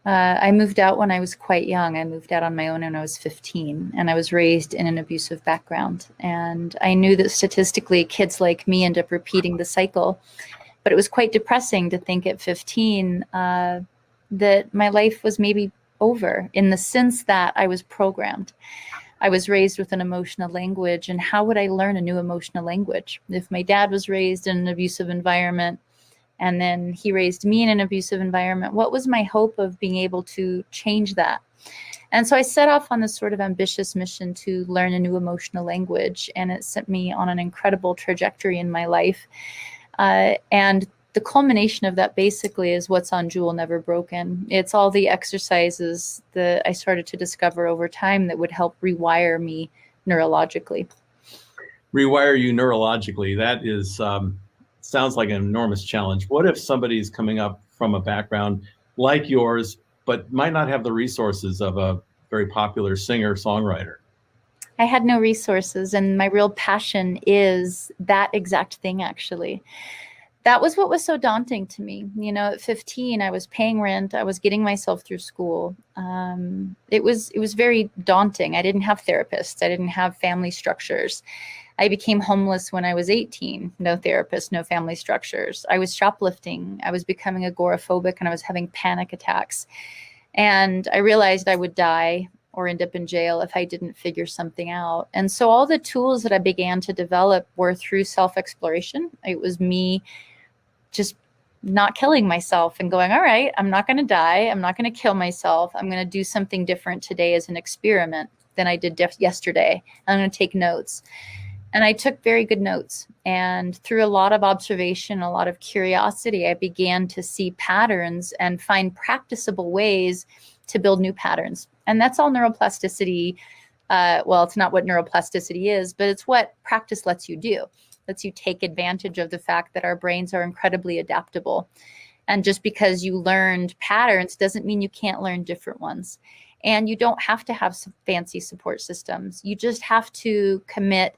I moved out when I was quite young. I moved out on my own when I was 15, and I was raised in an abusive background. And I knew that statistically kids like me end up repeating the cycle. But it was quite depressing to think at 15 that my life was maybe over, in the sense that I was programmed. I was raised with an emotional language, and how would I learn a new emotional language? If my dad was raised in an abusive environment, and then he raised me in an abusive environment, what was my hope of being able to change that? And so I set off on this sort of ambitious mission to learn a new emotional language, and it sent me on an incredible trajectory in my life. And the culmination of that basically is what's on Jewel Never Broken. It's all the exercises that I started to discover over time that would help rewire me neurologically. Rewire you neurologically. That is, sounds like an enormous challenge. What if somebody's coming up from a background like yours, but might not have the resources of a very popular singer-songwriter? I had no resources, and my real passion is that exact thing, actually. That was what was so daunting to me. You know, at 15, I was paying rent. I was getting myself through school. It was very daunting. I didn't have therapists. I didn't have family structures. I became homeless when I was 18. No therapist, no family structures. I was shoplifting. I was becoming agoraphobic, and I was having panic attacks. And I realized I would die or end up in jail if I didn't figure something out. And so all the tools that I began to develop were through self-exploration. It was me just not killing myself and going, all right, I'm not going to die. I'm not going to kill myself. I'm going to do something different today as an experiment than I did yesterday. I'm going to take notes. And I took very good notes. And through a lot of observation, a lot of curiosity, I began to see patterns and find practicable ways to build new patterns. And that's all neuroplasticity. Well, it's not what neuroplasticity is, but it's what practice lets you do. Lets you take advantage of the fact that our brains are incredibly adaptable. And just because you learned patterns doesn't mean you can't learn different ones. And you don't have to have some fancy support systems. You just have to commit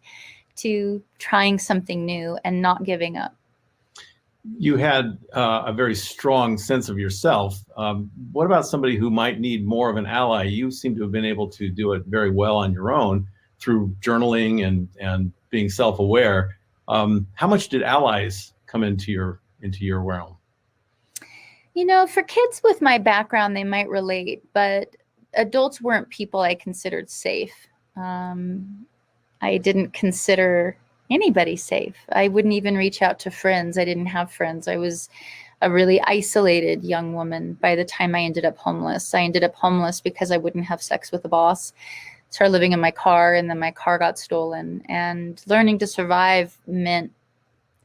to trying something new and not giving up. You had a very strong sense of yourself. What about somebody who might need more of an ally? You seem to have been able to do it very well on your own through journaling and being self-aware. How much did allies come into your realm? You know, for kids with my background, they might relate, but adults weren't people I considered safe. I didn't consider anybody safe. I wouldn't even reach out to friends. I didn't have friends. I was a really isolated young woman by the time I ended up homeless. I ended up homeless because I wouldn't have sex with the boss. Started living in my car, and then my car got stolen. And learning to survive meant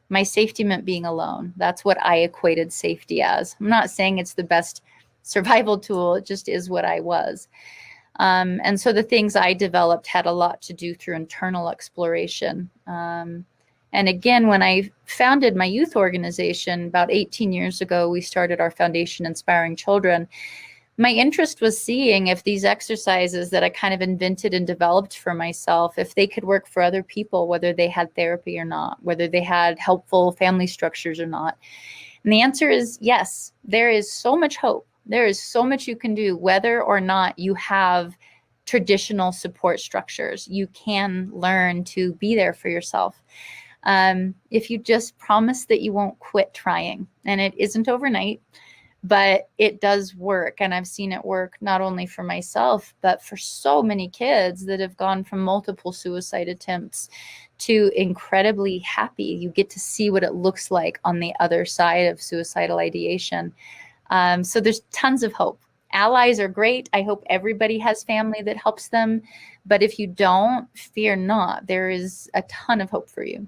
my safety meant being alone. That's what I equated safety as. I'm not saying it's the best survival tool. It just is what I was. And so the things I developed had a lot to do through internal exploration. And again, when I founded my youth organization about 18 years ago, we started our foundation, Inspiring Children. My interest was seeing if these exercises that I kind of invented and developed for myself, if they could work for other people, whether they had therapy or not, whether they had helpful family structures or not. And the answer is yes. There is so much hope. There is so much you can do, whether or not you have traditional support structures. You can learn to be there for yourself. If you just promise that you won't quit trying, and it isn't overnight, but it does work. And I've seen it work not only for myself, but for so many kids that have gone from multiple suicide attempts to incredibly happy. You get to see what it looks like on the other side of suicidal ideation. So there's tons of hope. Allies are great. I hope everybody has family that helps them. But if you don't, fear not. There is a ton of hope for you.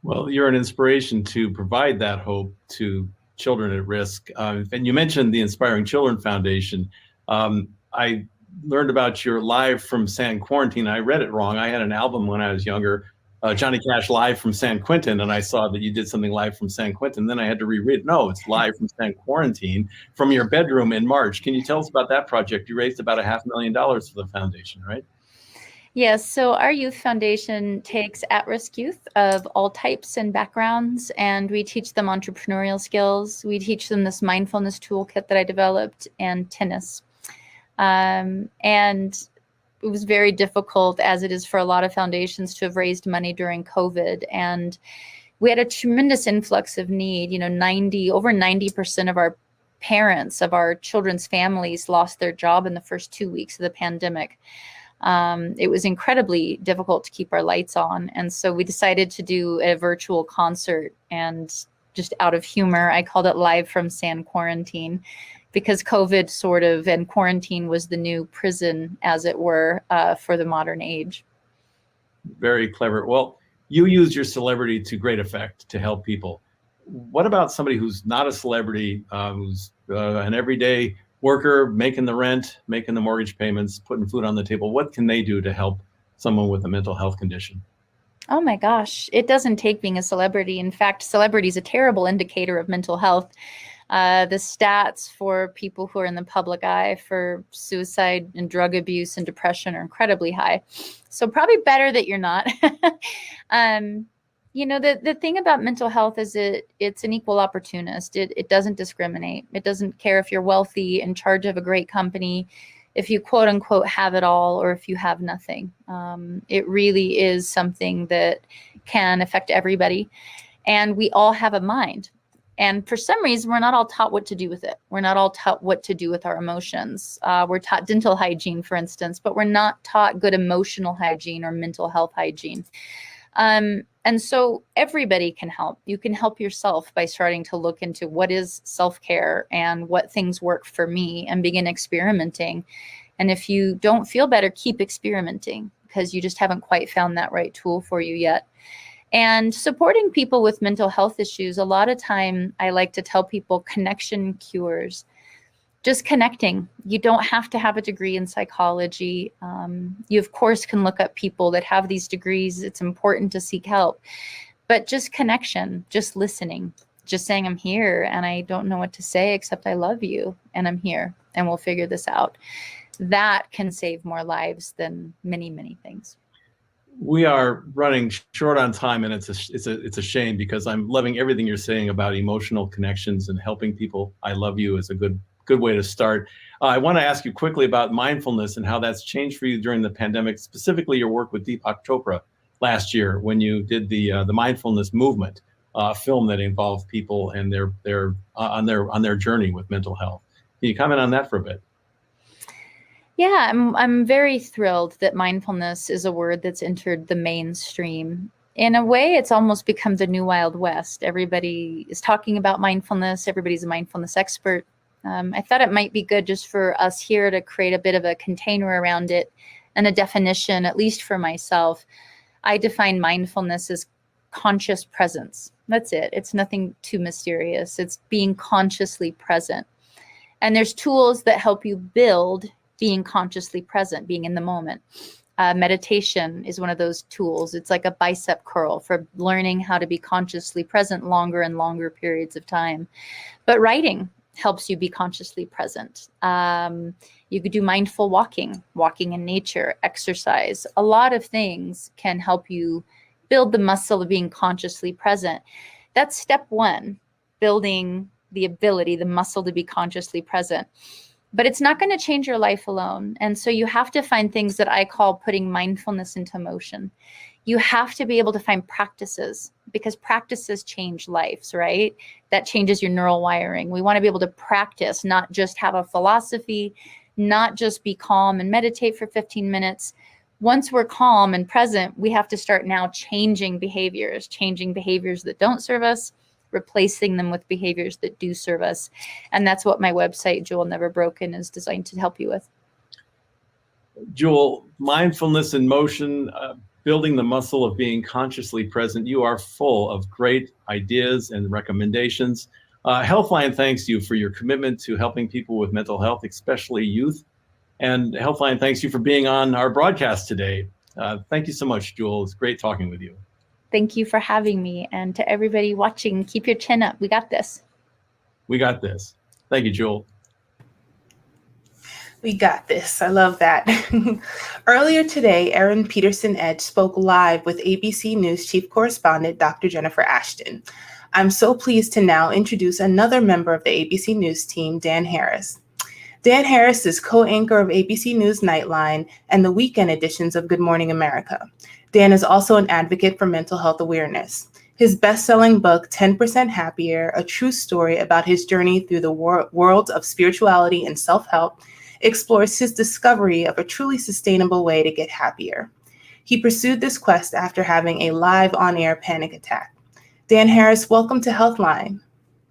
Well, you're an inspiration to provide that hope to children at risk. And you mentioned the Inspiring Children Foundation. I learned about your Live from San Quentin. I read it wrong. I had an album when I was younger, Johnny Cash Live from San Quentin, and I saw that you did something live from San Quentin. Then I had to reread it. No, it's Live from San Quarantine from your bedroom in March. Can you tell us about that project? You raised about $500,000 for the foundation, right? Yes, so our youth foundation takes at-risk youth of all types and backgrounds, and we teach them entrepreneurial skills. We teach them this mindfulness toolkit that I developed and tennis. And it was very difficult, as it is for a lot of foundations, to have raised money during COVID. And we had a tremendous influx of need. You know, over 90% of our parents, of our children's families, lost their job in the first 2 weeks of the pandemic. It was incredibly difficult to keep our lights on. And so we decided to do a virtual concert, and just out of humor, I called it Live from San Quarantine, because COVID sort of, and quarantine was the new prison, as it were, for the modern age. Very clever. Well, you use your celebrity to great effect to help people. What about somebody who's not a celebrity, who's an everyday worker, making the rent, making the mortgage payments, putting food on the table? What can they do to help someone with a mental health condition? Oh my gosh, it doesn't take being a celebrity. In fact, celebrity is a terrible indicator of mental health. The stats for people who are in the public eye for suicide and drug abuse and depression are incredibly high. So probably better that you're not. You know, the thing about mental health is it's an equal opportunist. It doesn't discriminate. It doesn't care if you're wealthy, in charge of a great company, if you quote unquote have it all, or if you have nothing. It really is something that can affect everybody. And we all have a mind. And for some reason, we're not all taught what to do with it. We're not all taught what to do with our emotions. We're taught dental hygiene, for instance, but we're not taught good emotional hygiene or mental health hygiene. And so everybody can help. You can help yourself by starting to look into what is self-care and what things work for me, and begin experimenting. And if you don't feel better, keep experimenting, because you just haven't quite found that right tool for you yet. And supporting people with mental health issues, a lot of time I like to tell people connection cures. Just connecting. You don't have to have a degree in psychology. You, of course, can look up people that have these degrees. It's important to seek help. But just connection, just listening, just saying, I'm here and I don't know what to say except I love you and I'm here and we'll figure this out. that can save more lives than many, many things. We are running short on time, and it's a shame, because I'm loving everything you're saying about emotional connections and helping people. I love you is a good way to start. I want to ask you quickly about mindfulness and how that's changed for you during the pandemic, specifically your work with Deepak Chopra last year when you did the mindfulness movement film that involved people and their on their journey with mental health. Can you comment on that for a bit? Yeah, I'm very thrilled that mindfulness is a word that's entered the mainstream. In a way, it's almost become the new Wild West. Everybody is talking about mindfulness. Everybody's a mindfulness expert. I thought it might be good just for us here to create a bit of a container around it and a definition, at least for myself. I define mindfulness as conscious presence. That's it. It's nothing too mysterious. It's being consciously present. And there's tools that help you build being consciously present, being in the moment. Meditation is one of those tools. It's like a bicep curl for learning how to be consciously present longer and longer periods of time. But writing helps you be consciously present. You could do mindful walking in nature, exercise. A lot of things can help you build the muscle of being consciously present. That's step one, building the ability, the muscle to be consciously present. But it's not going to change your life alone. And so you have to find things that I call putting mindfulness into motion. You have to be able to find practices, because practices change lives, right? That changes your neural wiring. We want to be able to practice, not just have a philosophy, not just be calm and meditate for 15 minutes. Once we're calm and present, we have to start now changing behaviors that don't serve us, replacing them with behaviors that do serve us. And that's what my website, Jewel Never Broken, is designed to help you with. Jewel, mindfulness in motion, building the muscle of being consciously present. You are full of great ideas and recommendations. Healthline thanks you for your commitment to helping people with mental health, especially youth. And Healthline thanks you for being on our broadcast today. Thank you so much, Jewel. It's great talking with you. Thank you for having me. And to everybody watching, keep your chin up. We got this. We got this. Thank you, Jewel. We got this. I love that. Earlier today, Erin Peterson Edge spoke live with ABC News Chief Correspondent Dr. Jennifer Ashton. I'm so pleased to now introduce another member of the ABC News team, Dan Harris. Dan Harris is co-anchor of ABC News Nightline and the weekend editions of Good Morning America. Dan is also an advocate for mental health awareness. His best-selling book, 10% Happier, a true story about his journey through the worlds of spirituality and self-help, explores his discovery of a truly sustainable way to get happier. He pursued this quest after having a live on-air panic attack. Dan Harris, welcome to Healthline.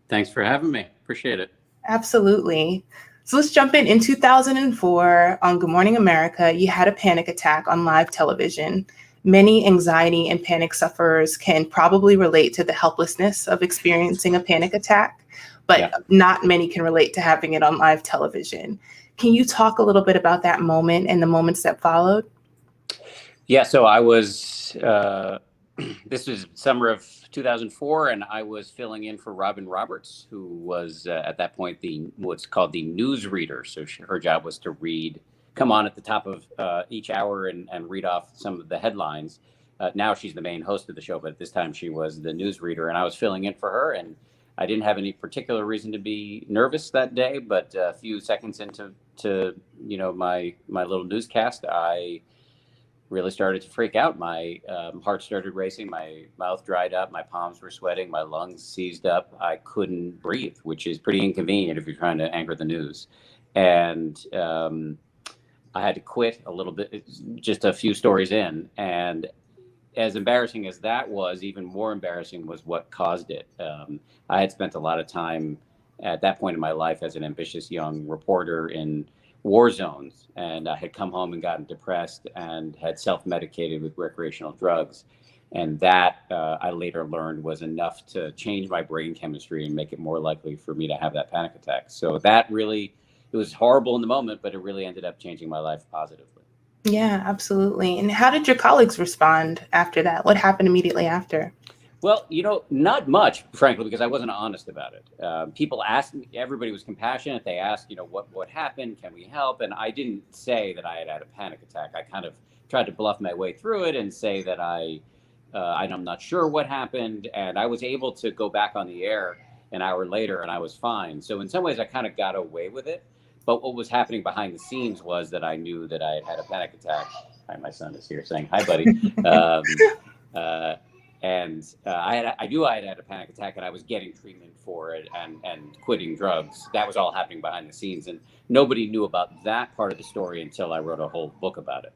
Thanks for having me. Appreciate it. Absolutely. So let's jump in. In 2004, on Good Morning America, you had a panic attack on live television. Many anxiety and panic sufferers can probably relate to the helplessness of experiencing a panic attack, but not many can relate to having it on live television. Can you talk a little bit about that moment and the moments that followed? Yeah, so I was, this was summer of 2004, and I was filling in for Robin Roberts, who was at that point what's called the newsreader. So her job was to come on at the top of each hour and read off some of the headlines. Now she's the main host of the show, but at this time she was the newsreader, and I was filling in for her. And I didn't have any particular reason to be nervous that day, but a few seconds into my little newscast, I really started to freak out. My heart started racing, my mouth dried up, my palms were sweating, my lungs seized up. I couldn't breathe, which is pretty inconvenient if you're trying to anchor the news. And I had to quit a little bit, just a few stories in. And as embarrassing as that was, even more embarrassing was what caused it. I had spent a lot of time at that point in my life as an ambitious young reporter in war zones, and I had come home and gotten depressed and had self-medicated with recreational drugs. And that I later learned was enough to change my brain chemistry and make it more likely for me to have that panic attack. So that really, it was horrible in the moment, but it really ended up changing my life positively. Yeah, absolutely. And how did your colleagues respond after that? What happened immediately after? Well, not much, frankly, because I wasn't honest about it. People asked me, everybody was compassionate. They asked, what happened? Can we help? And I didn't say that I had had a panic attack. I kind of tried to bluff my way through it and say that I'm not sure what happened. And I was able to go back on the air an hour later and I was fine. So in some ways, I kind of got away with it. But what was happening behind the scenes was that I knew that I had had a panic attack. Hi, my son is here saying, hi, buddy. I knew I had had a panic attack and I was getting treatment for it and quitting drugs. That was all happening behind the scenes. And nobody knew about that part of the story until I wrote a whole book about it.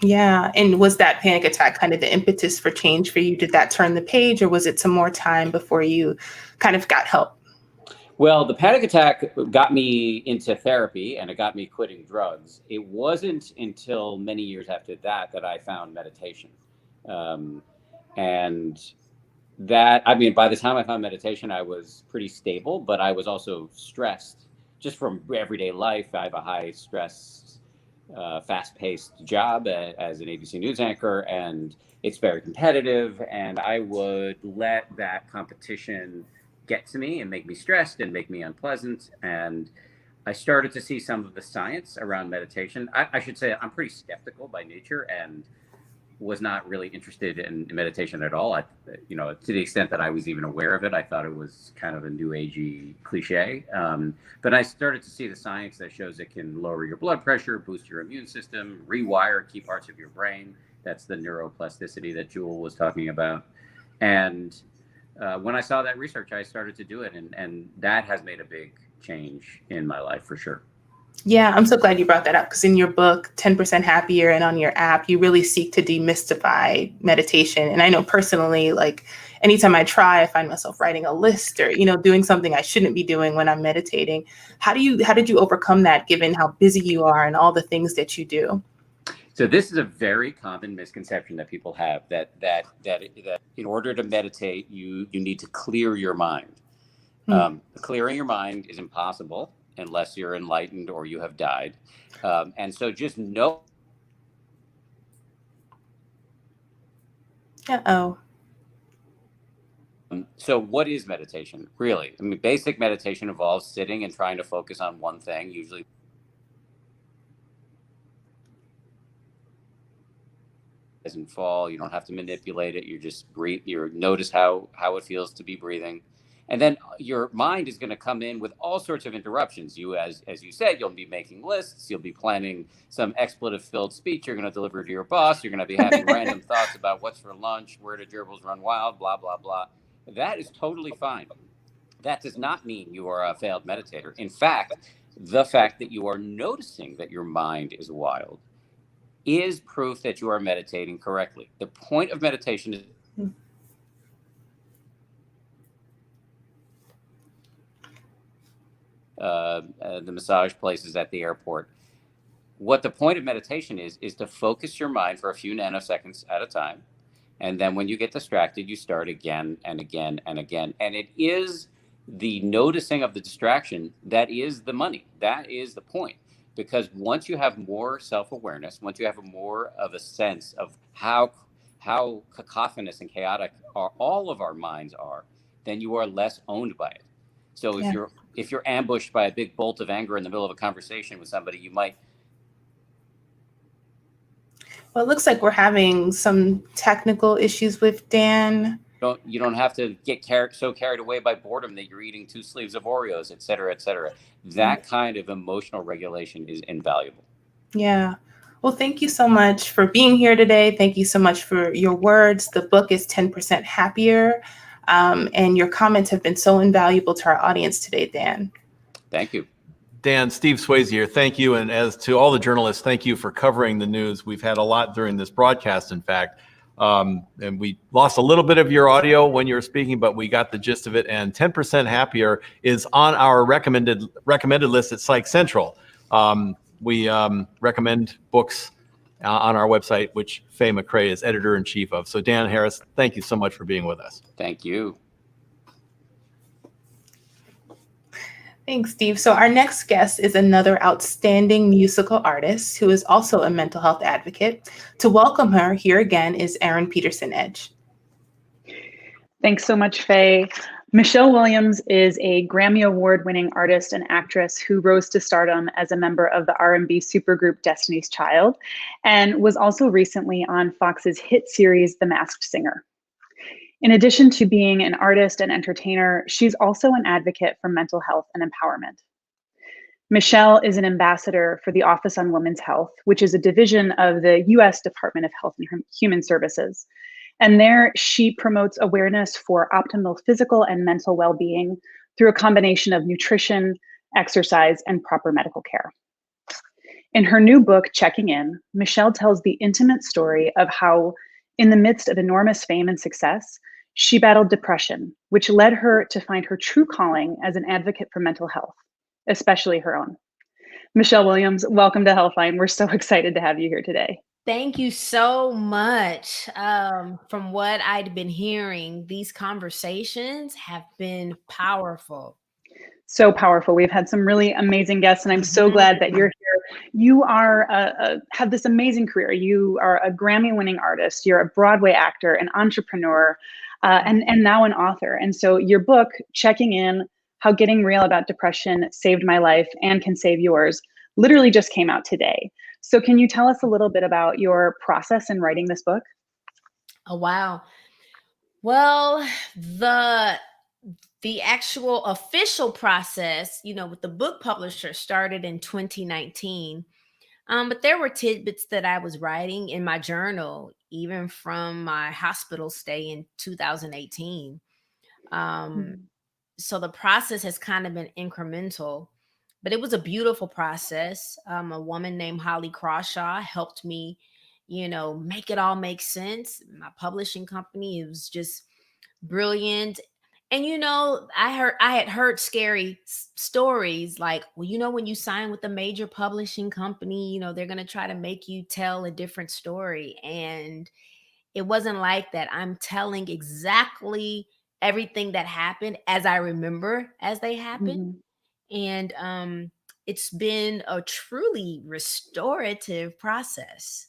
Yeah. And was that panic attack kind of the impetus for change for you? Did that turn the page, or was it some more time before you kind of got help? Well, the panic attack got me into therapy and it got me quitting drugs. It wasn't until many years after that I found meditation. And that, by the time I found meditation, I was pretty stable, but I was also stressed just from everyday life. I have a high stress, fast-paced job as an ABC News anchor, and it's very competitive. And I would let that competition get to me and make me stressed and make me unpleasant. And I started to see some of the science around meditation. I should say I'm pretty skeptical by nature and was not really interested in meditation at all. To the extent that I was even aware of it, I thought it was kind of a new agey cliche. But I started to see the science that shows it can lower your blood pressure, boost your immune system, rewire key parts of your brain. That's the neuroplasticity that Jewel was talking about. And when I saw that research, I started to do it. And that has made a big change in my life for sure. Yeah, I'm so glad you brought that up, because in your book, 10% Happier, and on your app, you really seek to demystify meditation. And I know personally, like anytime I try, I find myself writing a list or, doing something I shouldn't be doing when I'm meditating. How did you overcome that, given how busy you are and all the things that you do? So this is a very common misconception that people have, that in order to meditate, you need to clear your mind. Clearing your mind is impossible unless you're enlightened or you have died. And so just know. Uh-oh. So what is meditation, really? Basic meditation involves sitting and trying to focus on one thing, usually doesn't fall. You don't have to manipulate it. You just breathe. You notice how it feels to be breathing. And then your mind is going to come in with all sorts of interruptions. You, as you said, you'll be making lists. You'll be planning some expletive-filled speech you're going to deliver to your boss. You're going to be having random thoughts about what's for lunch, where do gerbils run wild, blah, blah, blah. That is totally fine. That does not mean you are a failed meditator. In fact, the fact that you are noticing that your mind is wild is proof that you are meditating correctly. The point of meditation is the massage places at the airport. What the point of meditation is to focus your mind for a few nanoseconds at a time. And then when you get distracted, you start again and again and again. And it is the noticing of the distraction that is the money. That is the point. Because once you have more self-awareness, once you have more of a sense of how cacophonous and chaotic all of our minds are, then you are less owned by it. So if you're ambushed by a big bolt of anger in the middle of a conversation with somebody, you might. Well, it looks like we're having some technical issues with Dan. You don't have to get so carried away by boredom that you're eating 2 sleeves of Oreos, et cetera, et cetera. That kind of emotional regulation is invaluable. Yeah. Well, thank you so much for being here today. Thank you so much for your words. The book is 10% Happier. And your comments have been so invaluable to our audience today, Dan. Thank you. Dan, Steve Swayze here. Thank you. And as to all the journalists, thank you for covering the news. We've had a lot during this broadcast, in fact. And we lost a little bit of your audio when you were speaking, but we got the gist of it. And 10% Happier is on our recommended list at Psych Central. We recommend books on our website, which Faye McRae is editor-in-chief of. So Dan Harris, thank you so much for being with us. Thank you. Thanks, Steve. So our next guest is another outstanding musical artist who is also a mental health advocate. To welcome her here again is Erin Peterson Edge. Thanks so much, Faye. Michelle Williams is a Grammy Award-winning artist and actress who rose to stardom as a member of the R&B supergroup Destiny's Child, and was also recently on Fox's hit series The Masked Singer. In addition to being an artist and entertainer, she's also an advocate for mental health and empowerment. Michelle is an ambassador for the Office on Women's Health, which is a division of the US Department of Health and Human Services. And there, she promotes awareness for optimal physical and mental well-being through a combination of nutrition, exercise, and proper medical care. In her new book, Checking In, Michelle tells the intimate story of how, in the midst of enormous fame and success, she battled depression, which led her to find her true calling as an advocate for mental health, especially her own. Michelle Williams, welcome to Healthline. We're so excited to have you here today. Thank you so much. From what I'd been hearing, these conversations have been powerful. So powerful. We've had some really amazing guests, and I'm so glad that you're here. You are have this amazing career. You are a Grammy-winning artist. You're a Broadway actor, an entrepreneur, and now an author. And so your book, Checking In, How Getting Real About Depression Saved My Life and Can Save Yours, literally just came out today. So can you tell us a little bit about your process in writing this book? Oh, wow. Well, the actual official process, with the book publisher started in 2019. But there were tidbits that I was writing in my journal, even from my hospital stay in 2018. So the process has kind of been incremental, but it was a beautiful process. A woman named Holly Crawshaw helped me, make it all make sense. My publishing company, it was just brilliant. And, I had heard scary stories like, well, when you sign with a major publishing company, they're going to try to make you tell a different story. And it wasn't like that. I'm telling exactly everything that happened as I remember as they happened. And it's been a truly restorative process.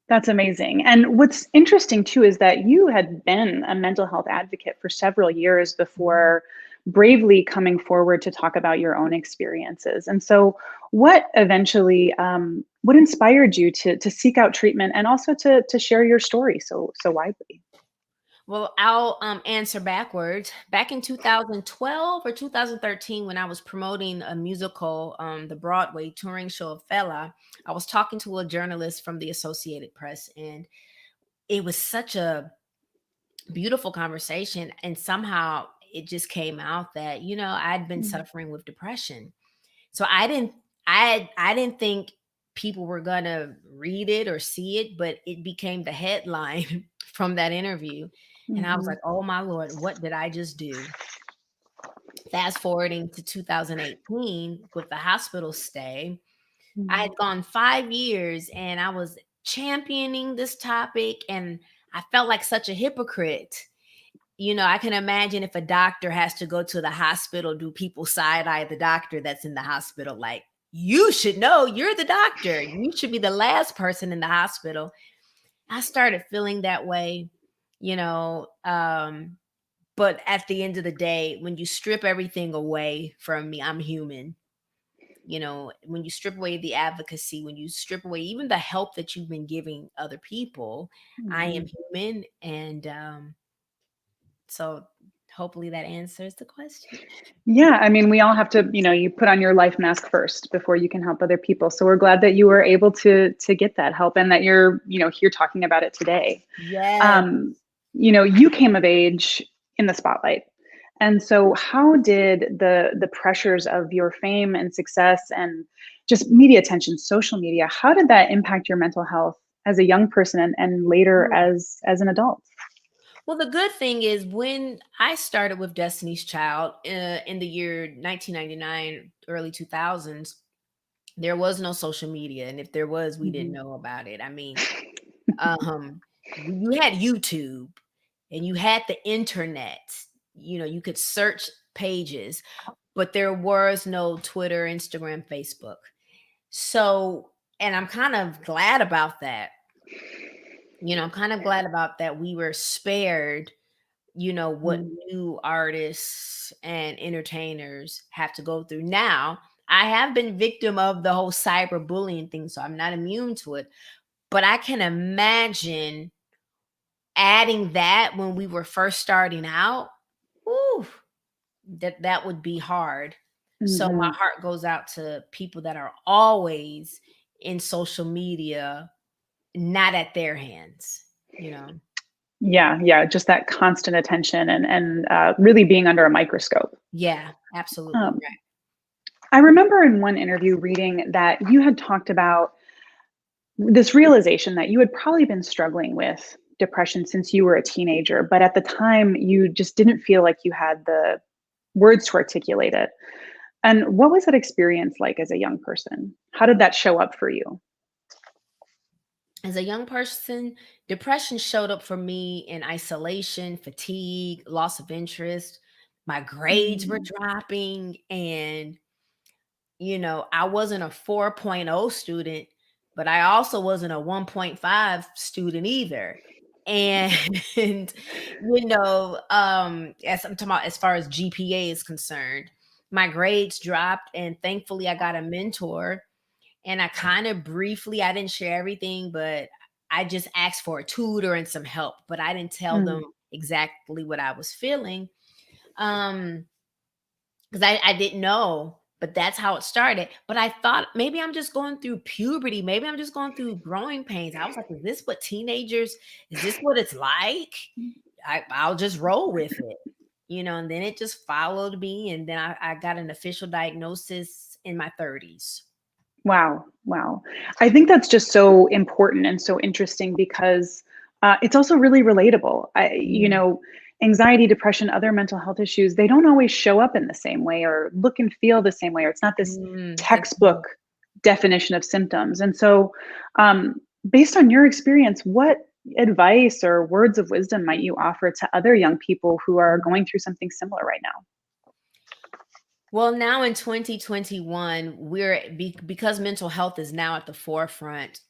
That's amazing. And what's interesting too is that you had been a mental health advocate for several years before bravely coming forward to talk about your own experiences. And so what eventually, what inspired you to seek out treatment and also to share your story so widely? Well, I'll answer backwards. Back in 2012 or 2013, when I was promoting a musical, the Broadway touring show Othello, I was talking to a journalist from the Associated Press, and it was such a beautiful conversation. And somehow it just came out that, I'd been suffering with depression. So I didn't think people were gonna read it or see it, but it became the headline from that interview. And I was like, oh my Lord, what did I just do? Fast forwarding to 2018 with the hospital stay, I had gone 5 years and I was championing this topic, and I felt like such a hypocrite. I can imagine if a doctor has to go to the hospital, do people side eye the doctor that's in the hospital? Like, you should know, you're the doctor. You should be the last person in the hospital. I started feeling that way. But at the end of the day, when you strip everything away from me, I'm human. When you strip away the advocacy, when you strip away even the help that you've been giving other people, I am human. And so hopefully that answers the question. Yeah, I mean, we all have to, you put on your life mask first before you can help other people. So we're glad that you were able to get that help and that you're, here talking about it today. Yeah. You came of age in the spotlight. And so how did the pressures of your fame and success and just media attention, social media, how did that impact your mental health as a young person and later as an adult? Well, the good thing is when I started with Destiny's Child in the year 1999, early 2000s, there was no social media. And if there was, we didn't know about it. I mean, you had YouTube and you had the internet. You could search pages, but there was no Twitter, Instagram, Facebook. So, and I'm kind of glad about that. I'm kind of glad about that we were spared what new artists and entertainers have to go through. Now, I have been victim of the whole cyberbullying thing, so I'm not immune to it. But I can imagine adding that when we were first starting out. Ooh, that would be hard. So my heart goes out to people that are always in social media, not at their hands, Yeah, just that constant attention and really being under a microscope. Yeah, absolutely. Right. I remember in one interview reading that you had talked about this realization that you had probably been struggling with depression since you were a teenager, but at the time you just didn't feel like you had the words to articulate it. And what was that experience like as a young person? How did that show up for you? As a young person, depression showed up for me in isolation, fatigue, loss of interest. My grades were dropping, and I wasn't a 4.0 student, but I also wasn't a 1.5 student either. And as I'm talking about as far as GPA is concerned, my grades dropped, and thankfully I got a mentor. And I kind of briefly, I didn't share everything, but I just asked for a tutor and some help, but I didn't tell them exactly what I was feeling. Because I didn't know, but that's how it started. But I thought maybe I'm just going through puberty. Maybe I'm just going through growing pains. I was like, is this what teenagers, is this what it's like? I'll just roll with it, and then it just followed me. And then I got an official diagnosis in my 30s. Wow. I think that's just so important and so interesting because it's also really relatable. Anxiety, depression, other mental health issues, they don't always show up in the same way or look and feel the same way, or it's not this textbook definition of symptoms. And so based on your experience, what advice or words of wisdom might you offer to other young people who are going through something similar right now? Well, now in 2021, because mental health is now at the forefront.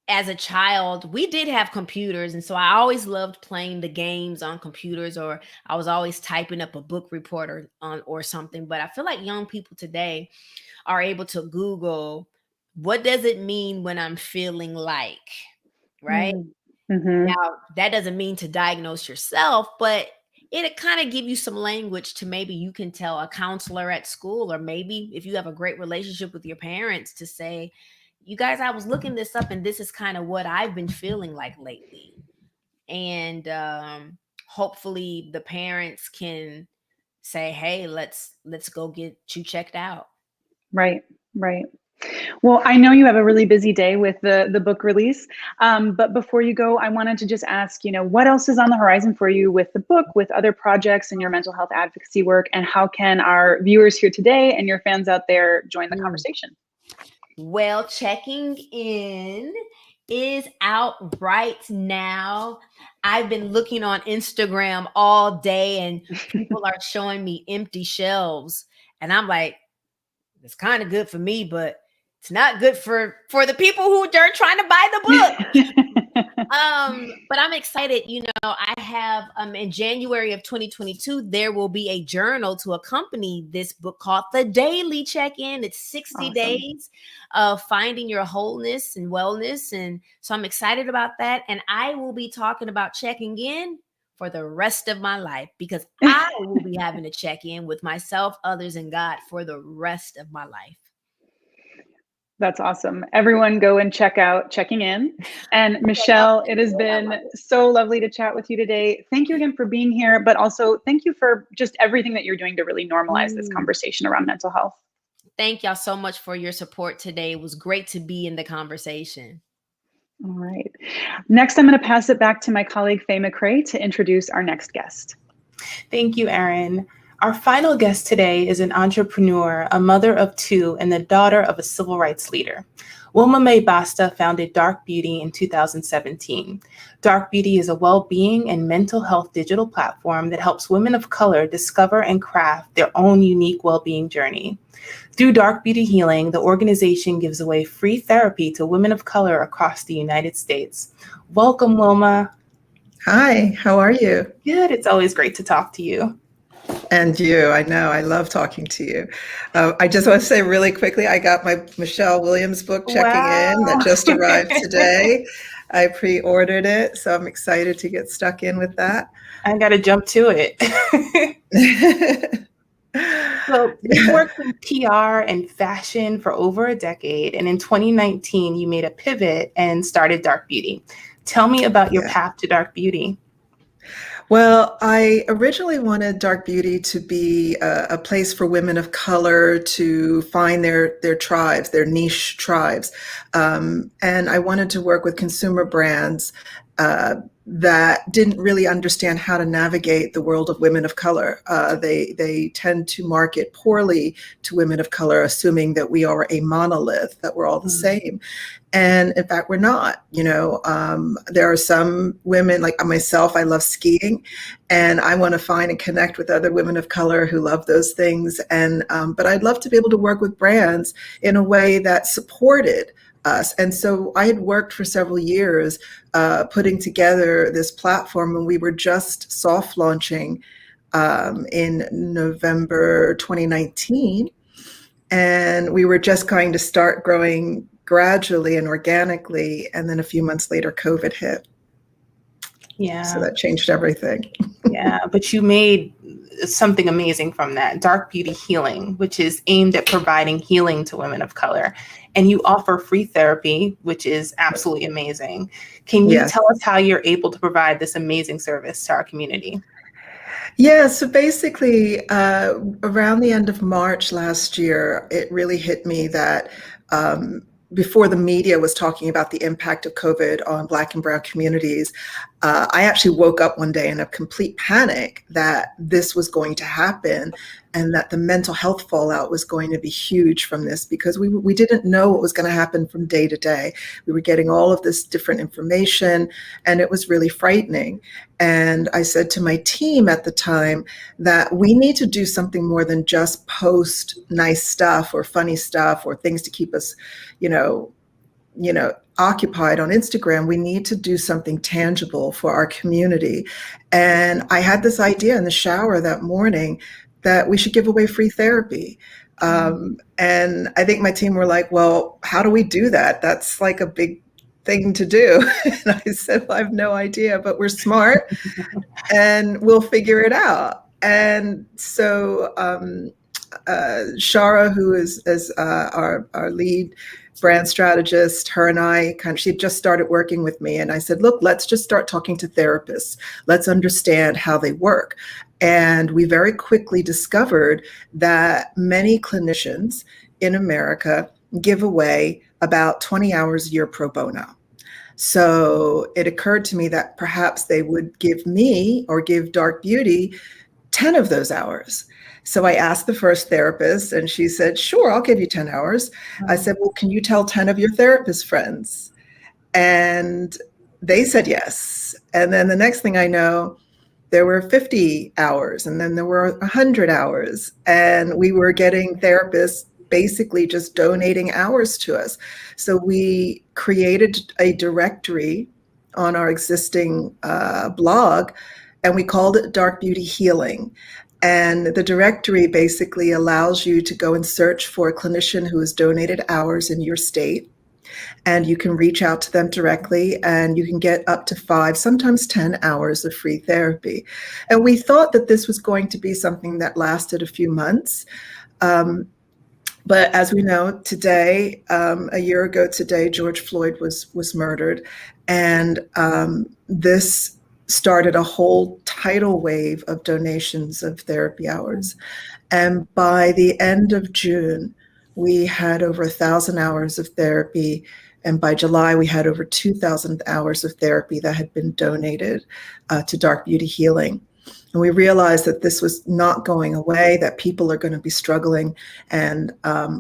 As a child, we did have computers, and so I always loved playing the games on computers, or I was always typing up a book report or something. But I feel like young people today are able to Google, what does it mean when I'm feeling like, right? Now, that doesn't mean to diagnose yourself, but it kind of give you some language to maybe you can tell a counselor at school, or maybe if you have a great relationship with your parents, to say, you guys, I was looking this up and this is kind of what I've been feeling like lately. And hopefully the parents can say, hey, let's go get you checked out. Right. Well, I know you have a really busy day with the book release, but before you go, I wanted to just ask, what else is on the horizon for you with the book, with other projects and your mental health advocacy work, and how can our viewers here today and your fans out there join the conversation? Well, Checking In is out right now. I've been looking on Instagram all day and people are showing me empty shelves. And I'm like, it's kind of good for me, but it's not good for the people who are trying to buy the book. But I'm excited. I have in January of 2022, there will be a journal to accompany this book called The Daily Check-In. It's 60 days of finding your wholeness and wellness. And so I'm excited about that. And I will be talking about checking in for the rest of my life, because I will be having to check in with myself, others, and God for the rest of my life. That's awesome. Everyone go and check out Checking In. And Michelle, it has been so lovely to chat with you today. Thank you again for being here, but also thank you for just everything that you're doing to really normalize this conversation around mental health. Thank y'all so much for your support today. It was great to be in the conversation. All right. Next, I'm going to pass it back to my colleague, Faye McRae, to introduce our next guest. Thank you, Erin. Our final guest today is an entrepreneur, a mother of two, and the daughter of a civil rights leader. Wilma Mae Basta founded Dark Beauty in 2017. Dark Beauty is a well-being and mental health digital platform that helps women of color discover and craft their own unique well-being journey. Through Dark Beauty Healing, the organization gives away free therapy to women of color across the United States. Welcome, Wilma. Hi, how are you? Good. It's always great to talk to you. And you, I know, I love talking to you. I just want to say really quickly, I got my Michelle Williams book Checking In that just arrived today. I pre-ordered it, so I'm excited to get stuck in with that. I got to jump to it. So you worked in PR and fashion for over a decade, and in 2019, you made a pivot and started Dark Beauty. Tell me about your path to Dark Beauty. Well, I originally wanted Dark Beauty to be a place for women of color to find their tribes, their niche tribes. And I wanted to work with consumer brands that didn't really understand how to navigate the world of women of color. They tend to market poorly to women of color, assuming that we are a monolith, that we're all the same. And in fact, we're not. There are some women like myself, I love skiing, and I want to find and connect with other women of color who love those things. And but I'd love to be able to work with brands in a way that supported us. And so I had worked for several years putting together this platform, and we were just soft launching in November 2019. And we were just going to start growing gradually and organically. And then a few months later, COVID hit. Yeah. So that changed everything. Yeah, but you made something amazing from that, Dark Beauty Healing, which is aimed at providing healing to women of color. And you offer free therapy, which is absolutely amazing. Can you tell us how you're able to provide this amazing service to our community? Yeah, so basically around the end of March last year, it really hit me that before the media was talking about the impact of COVID on Black and Brown communities, I actually woke up one day in a complete panic that this was going to happen and that the mental health fallout was going to be huge from this, because we didn't know what was going to happen from day to day. We were getting all of this different information, and it was really frightening. And I said to my team at the time that we need to do something more than just post nice stuff or funny stuff or things to keep us, occupied on Instagram. We need to do something tangible for our community. And I had this idea in the shower that morning that we should give away free therapy. And I think my team were like, well, how do we do that? That's like a big thing to do. And I said, well, I have no idea, but we're smart and we'll figure it out. And so Shara, who is our lead brand strategist, her and I she had just started working with me. And I said, look, let's just start talking to therapists. Let's understand how they work. And we very quickly discovered that many clinicians in America give away about 20 hours a year pro bono. So it occurred to me that perhaps they would give me or give Dark Beauty 10 of those hours. So I asked the first therapist and she said, sure, I'll give you 10 hours. I said, well, can you tell 10 of your therapist friends? And they said yes. And then the next thing I know, there were 50 hours and then there were 100 hours. And we were getting therapists basically just donating hours to us. So we created a directory on our existing blog, and we called it Dark Beauty Healing. And the directory basically allows you to go and search for a clinician who has donated hours in your state. And you can reach out to them directly and you can get up to 5, sometimes 10 hours of free therapy. And we thought that this was going to be something that lasted a few months. But as we know, today, a year ago today, George Floyd was murdered. And this started a whole tidal wave of donations of therapy hours. And by the end of June, we had over 1,000 hours of therapy. And by July, we had over 2,000 hours of therapy that had been donated to Dark Beauty Healing. And we realized that this was not going away, that people are going to be struggling, and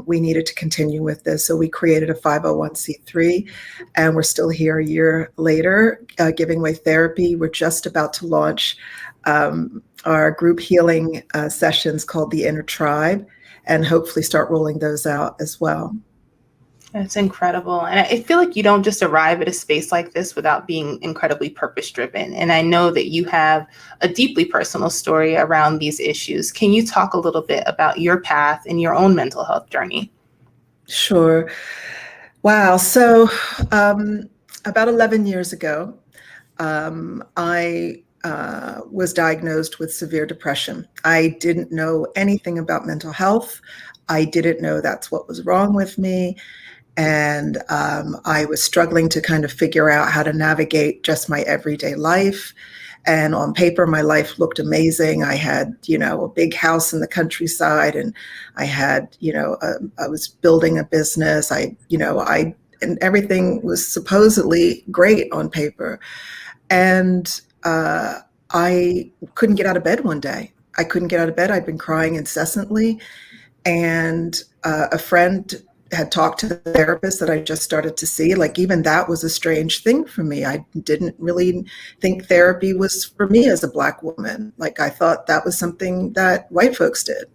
we needed to continue with this. So we created a 501c3, and we're still here a year later, giving away therapy. We're just about to launch our group healing sessions called the Inner Tribe, and hopefully start rolling those out as well. That's incredible. And I feel like you don't just arrive at a space like this without being incredibly purpose driven. And I know that you have a deeply personal story around these issues. Can you talk a little bit about your path and your own mental health journey? Sure. Wow. So about 11 years ago, I was diagnosed with severe depression. I didn't know anything about mental health. I didn't know that's what was wrong with me. And I was struggling to kind of figure out how to navigate just my everyday life. And on paper, my life looked amazing. I had, a big house in the countryside, and I had, I was building a business. And everything was supposedly great on paper. And I couldn't get out of bed one day. I couldn't get out of bed. I'd been crying incessantly. And a friend had talked to the therapist that I just started to see. Like, even that was a strange thing for me. I didn't really think therapy was for me as a Black woman. Like, I thought that was something that white folks did.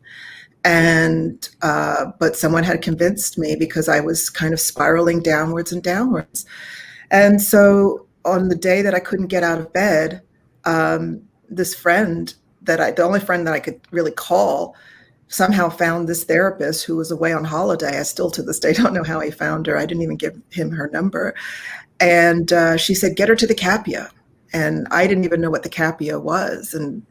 And, but someone had convinced me, because I was kind of spiraling downwards and downwards. And so on the day that I couldn't get out of bed, this friend the only friend that I could really call, somehow found this therapist who was away on holiday. I still to this day don't know how he found her. I didn't even give him her number. And she said, get her to the Capia. And I didn't even know what the Capia was. And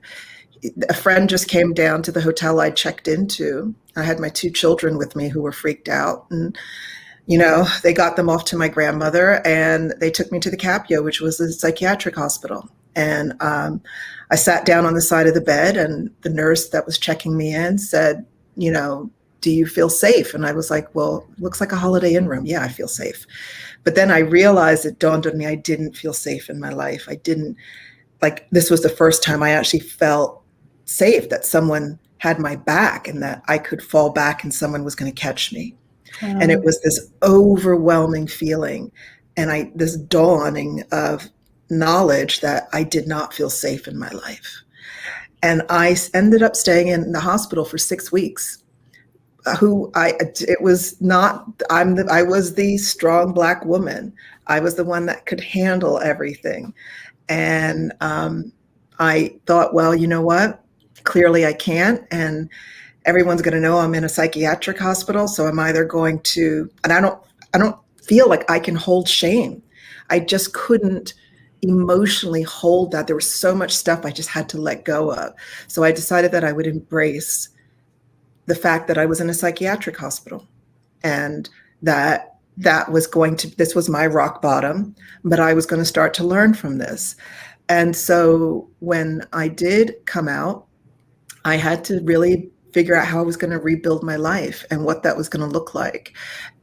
a friend just came down to the hotel I checked into. I had my 2 children with me who were freaked out. And, they got them off to my grandmother, and they took me to the Capia, which was a psychiatric hospital. And I sat down on the side of the bed, and the nurse that was checking me in said, do you feel safe? And I was like, well, looks like a Holiday Inn room. Yeah, I feel safe. But then I realized, it dawned on me, I didn't feel safe in my life. I didn't, this was the first time I actually felt safe, that someone had my back and that I could fall back and someone was going to catch me. And it was this overwhelming feeling, and this dawning of knowledge that I did not feel safe in my life. And I ended up staying in the hospital for 6 weeks. I was the strong Black woman. I was the one that could handle everything. And I thought, well, you know what? Clearly I can't. And everyone's going to know I'm in a psychiatric hospital. So I'm either going to, and I don't feel like I can hold shame. I just couldn't emotionally hold that. There was so much stuff I just had to let go of. So I decided that I would embrace the fact that I was in a psychiatric hospital, and this was my rock bottom, but I was going to start to learn from this. And so when I did come out, I had to really figure out how I was going to rebuild my life and what that was going to look like.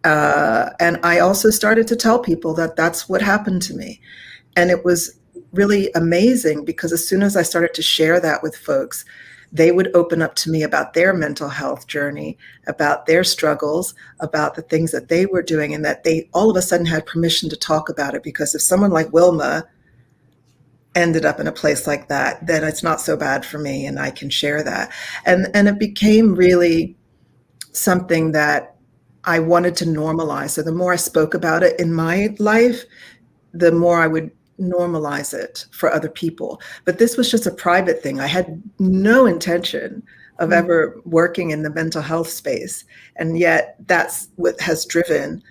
And I also started to tell people that that's what happened to me. And it was really amazing, because as soon as I started to share that with folks, they would open up to me about their mental health journey, about their struggles, about the things that they were doing, and that they all of a sudden had permission to talk about it. Because if someone like Wilma ended up in a place like that, then it's not so bad for me, and I can share that. And it became really something that I wanted to normalize. So the more I spoke about it in my life, the more I would normalize it for other people. But this was just a private thing. I had no intention of ever working in the mental health space. And yet that's what has driven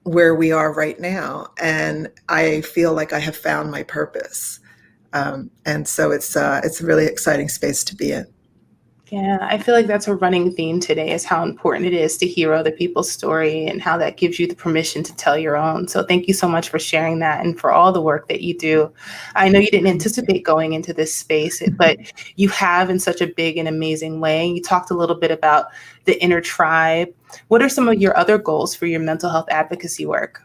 where we are right now. And I feel like I have found my purpose. And so it's a really exciting space to be in. Yeah, I feel like that's a running theme today, is how important it is to hear other people's story and how that gives you the permission to tell your own. So thank you so much for sharing that and for all the work that you do. I know you didn't anticipate going into this space, but you have in such a big and amazing way. You talked a little bit about the Inner Tribe. What are some of your other goals for your mental health advocacy work?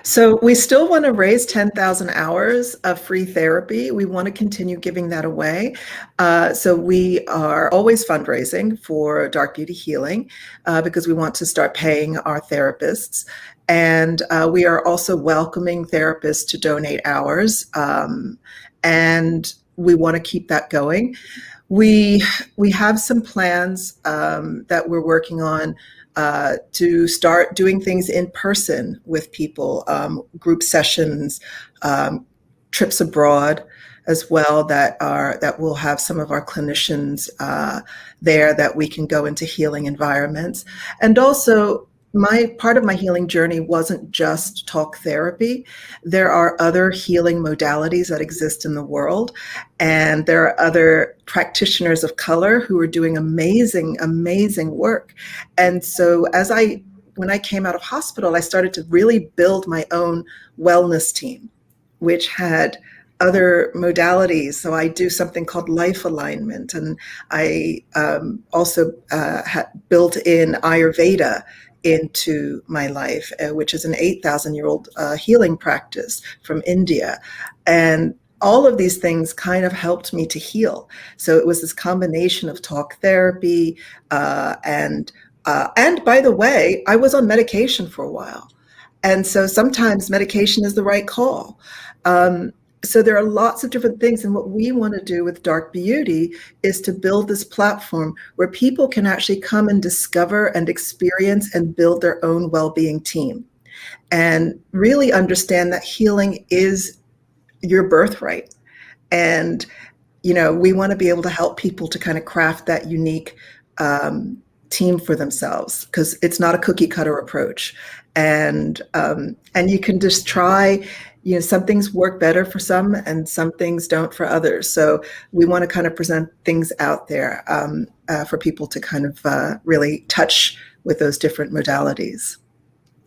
So we still want to raise 10,000 hours of free therapy. We want to continue giving that away. So we are always fundraising for Dark Beauty Healing because we want to start paying our therapists. And we are also welcoming therapists to donate hours. And we want to keep that going. We have some plans that we're working on to start doing things in person with people, group sessions, trips abroad as well that will have some of our clinicians there that we can go into healing environments. And also, part of my healing journey wasn't just talk therapy. There are other healing modalities that exist in the world, and there are other practitioners of color who are doing amazing, amazing work. And so when I came out of hospital, I started to really build my own wellness team, which had other modalities. So I do something called life alignment, and I also built in Ayurveda into my life, which is an 8,000-year-old healing practice from India. And all of these things kind of helped me to heal. So it was this combination of talk therapy and by the way, I was on medication for a while. And so sometimes medication is the right call. So there are lots of different things. And what we want to do with Dark Beauty is to build this platform where people can actually come and discover and experience and build their own well-being team and really understand that healing is your birthright. And, we want to be able to help people to kind of craft that unique team for themselves, because it's not a cookie cutter approach. And you can just try. Some things work better for some and some things don't for others. So we want to kind of present things out there for people to kind of really touch with those different modalities.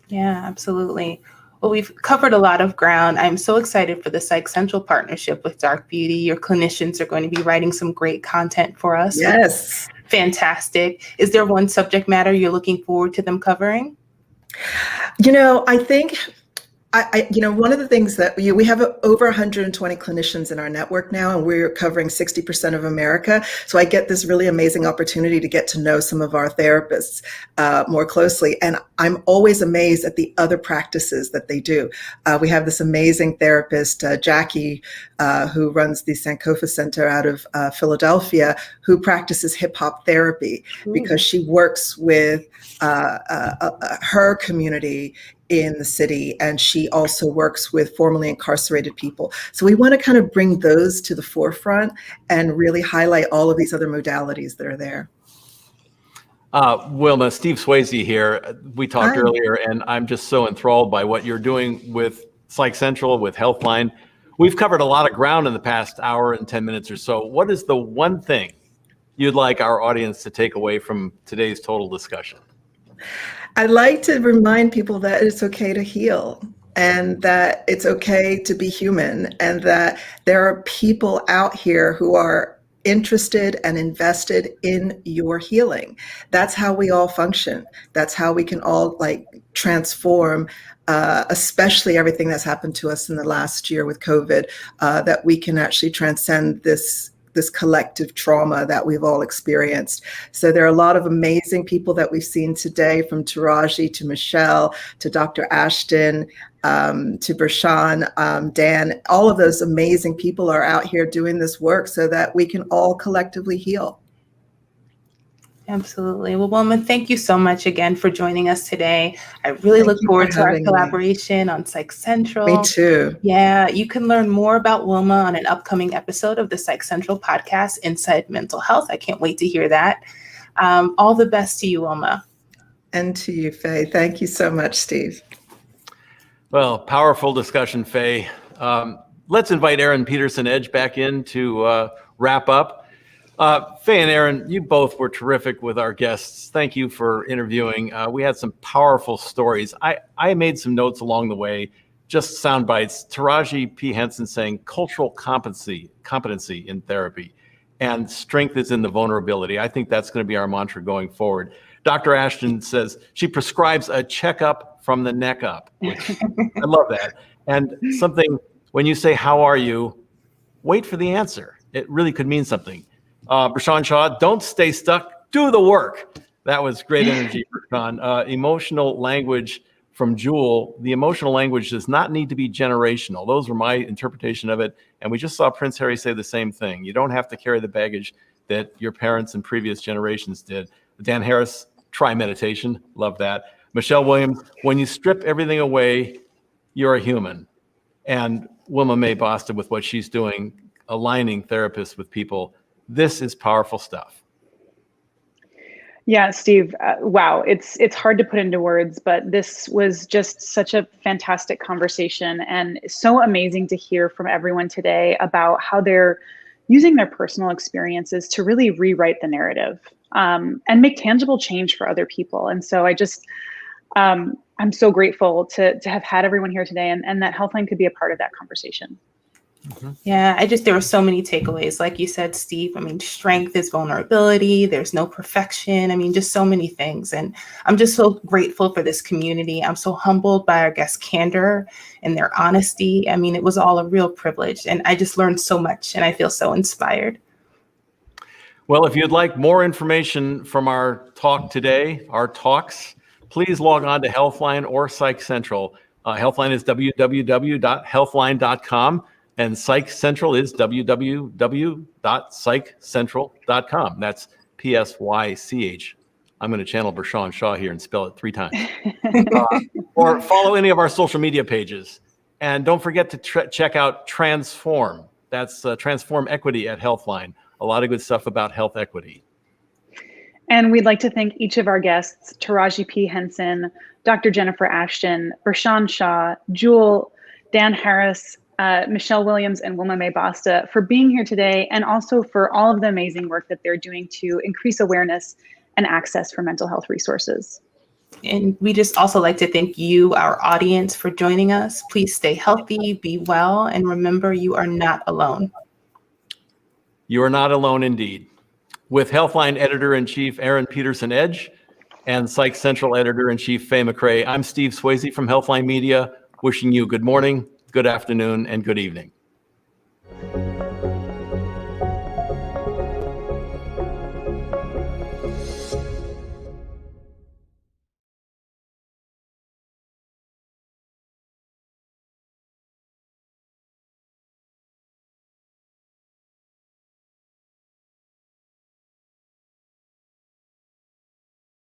Yeah, absolutely. Well, we've covered a lot of ground. I'm so excited for the Psych Central partnership with Dark Beauty. Your clinicians are going to be writing some great content for us. Yes. Fantastic. Is there one subject matter you're looking forward to them covering? I think one of the things that we have over 120 clinicians in our network now, and we're covering 60% of America. So I get this really amazing opportunity to get to know some of our therapists more closely. And I'm always amazed at the other practices that they do. We have this amazing therapist, Jackie, who runs the Sankofa Center out of Philadelphia, who practices hip hop therapy because she works with her community in the city, and she also works with formerly incarcerated people. So we want to kind of bring those to the forefront and really highlight all of these other modalities that are there. Wilma, Steve Swayze here. We talked earlier, and I'm just so enthralled by what you're doing with Psych Central, with Healthline. We've covered a lot of ground in the past hour and 10 minutes or so. What is the one thing you'd like our audience to take away from today's total discussion? I'd like to remind people that it's okay to heal, and that it's okay to be human, and that there are people out here who are interested and invested in your healing. That's how we all function. That's how we can all transform, especially everything that's happened to us in the last year with COVID, that we can actually transcend this collective trauma that we've all experienced. So there are a lot of amazing people that we've seen today, from Taraji to Michelle to Dr. Ashton to Bershan, Dan. All of those amazing people are out here doing this work so that we can all collectively heal. Absolutely. Well, Wilma, thank you so much again for joining us today. I really look forward to our collaboration on Psych Central. Me too. Yeah, you can learn more about Wilma on an upcoming episode of the Psych Central podcast, Inside Mental Health. I can't wait to hear that. All the best to you, Wilma. And to you, Faye. Thank you so much, Steve. Well, powerful discussion, Faye. Let's invite Aaron Peterson-Edge back in to wrap up. Faye and Aaron, you both were terrific with our guests. Thank you for interviewing. We had some powerful stories. I made some notes along the way, just sound bites. Taraji P. Henson saying cultural competency in therapy, and strength is in the vulnerability. I think that's going to be our mantra going forward. Dr. Ashton says she prescribes a checkup from the neck up, which I love that. And something, when you say, how are you? Wait for the answer. It really could mean something. Prashan Shah, don't stay stuck, do the work. That was great energy, Prashan. Emotional language from Jewel. The emotional language does not need to be generational. Those were my interpretation of it. And we just saw Prince Harry say the same thing. You don't have to carry the baggage that your parents and previous generations did. Dan Harris, try meditation. Love that. Michelle Williams, when you strip everything away, you're a human. And Wilma Mae Boston with what she's doing, aligning therapists with people. This is powerful stuff. Yeah, Steve, wow, it's hard to put into words, but this was just such a fantastic conversation and so amazing to hear from everyone today about how they're using their personal experiences to really rewrite the narrative and make tangible change for other people. And so I just, I'm so grateful to have had everyone here today and that Healthline could be a part of that conversation. Mm-hmm. Yeah, there were so many takeaways. Like you said, Steve, I mean, strength is vulnerability. There's no perfection. I mean, just so many things. And I'm just so grateful for this community. I'm so humbled by our guest candor and their honesty. I mean, it was all a real privilege. And I just learned so much and I feel so inspired. Well, if you'd like more information from our talk today, our talks, please log on to Healthline or Psych Central. Healthline is www.healthline.com. And Psych Central is www.psychcentral.com. That's PSYCH. I'm going to channel Prashan Shah here and spell it 3 times. Or follow any of our social media pages. And don't forget to check out Transform. That's Transform Equity at Healthline. A lot of good stuff about health equity. And we'd like to thank each of our guests, Taraji P. Henson, Dr. Jennifer Ashton, Prashan Shah, Jewel, Dan Harris, Michelle Williams, and Wilma Mae Basta for being here today, and also for all of the amazing work that they're doing to increase awareness and access for mental health resources. And we just also like to thank you, our audience, for joining us. Please stay healthy, be well, and remember you are not alone. You are not alone indeed. With Healthline Editor-in-Chief Aaron Peterson Edge and Psych Central Editor-in-Chief Faye McRae, I'm Steve Swayze from Healthline Media, wishing you good morning, good afternoon, and good evening.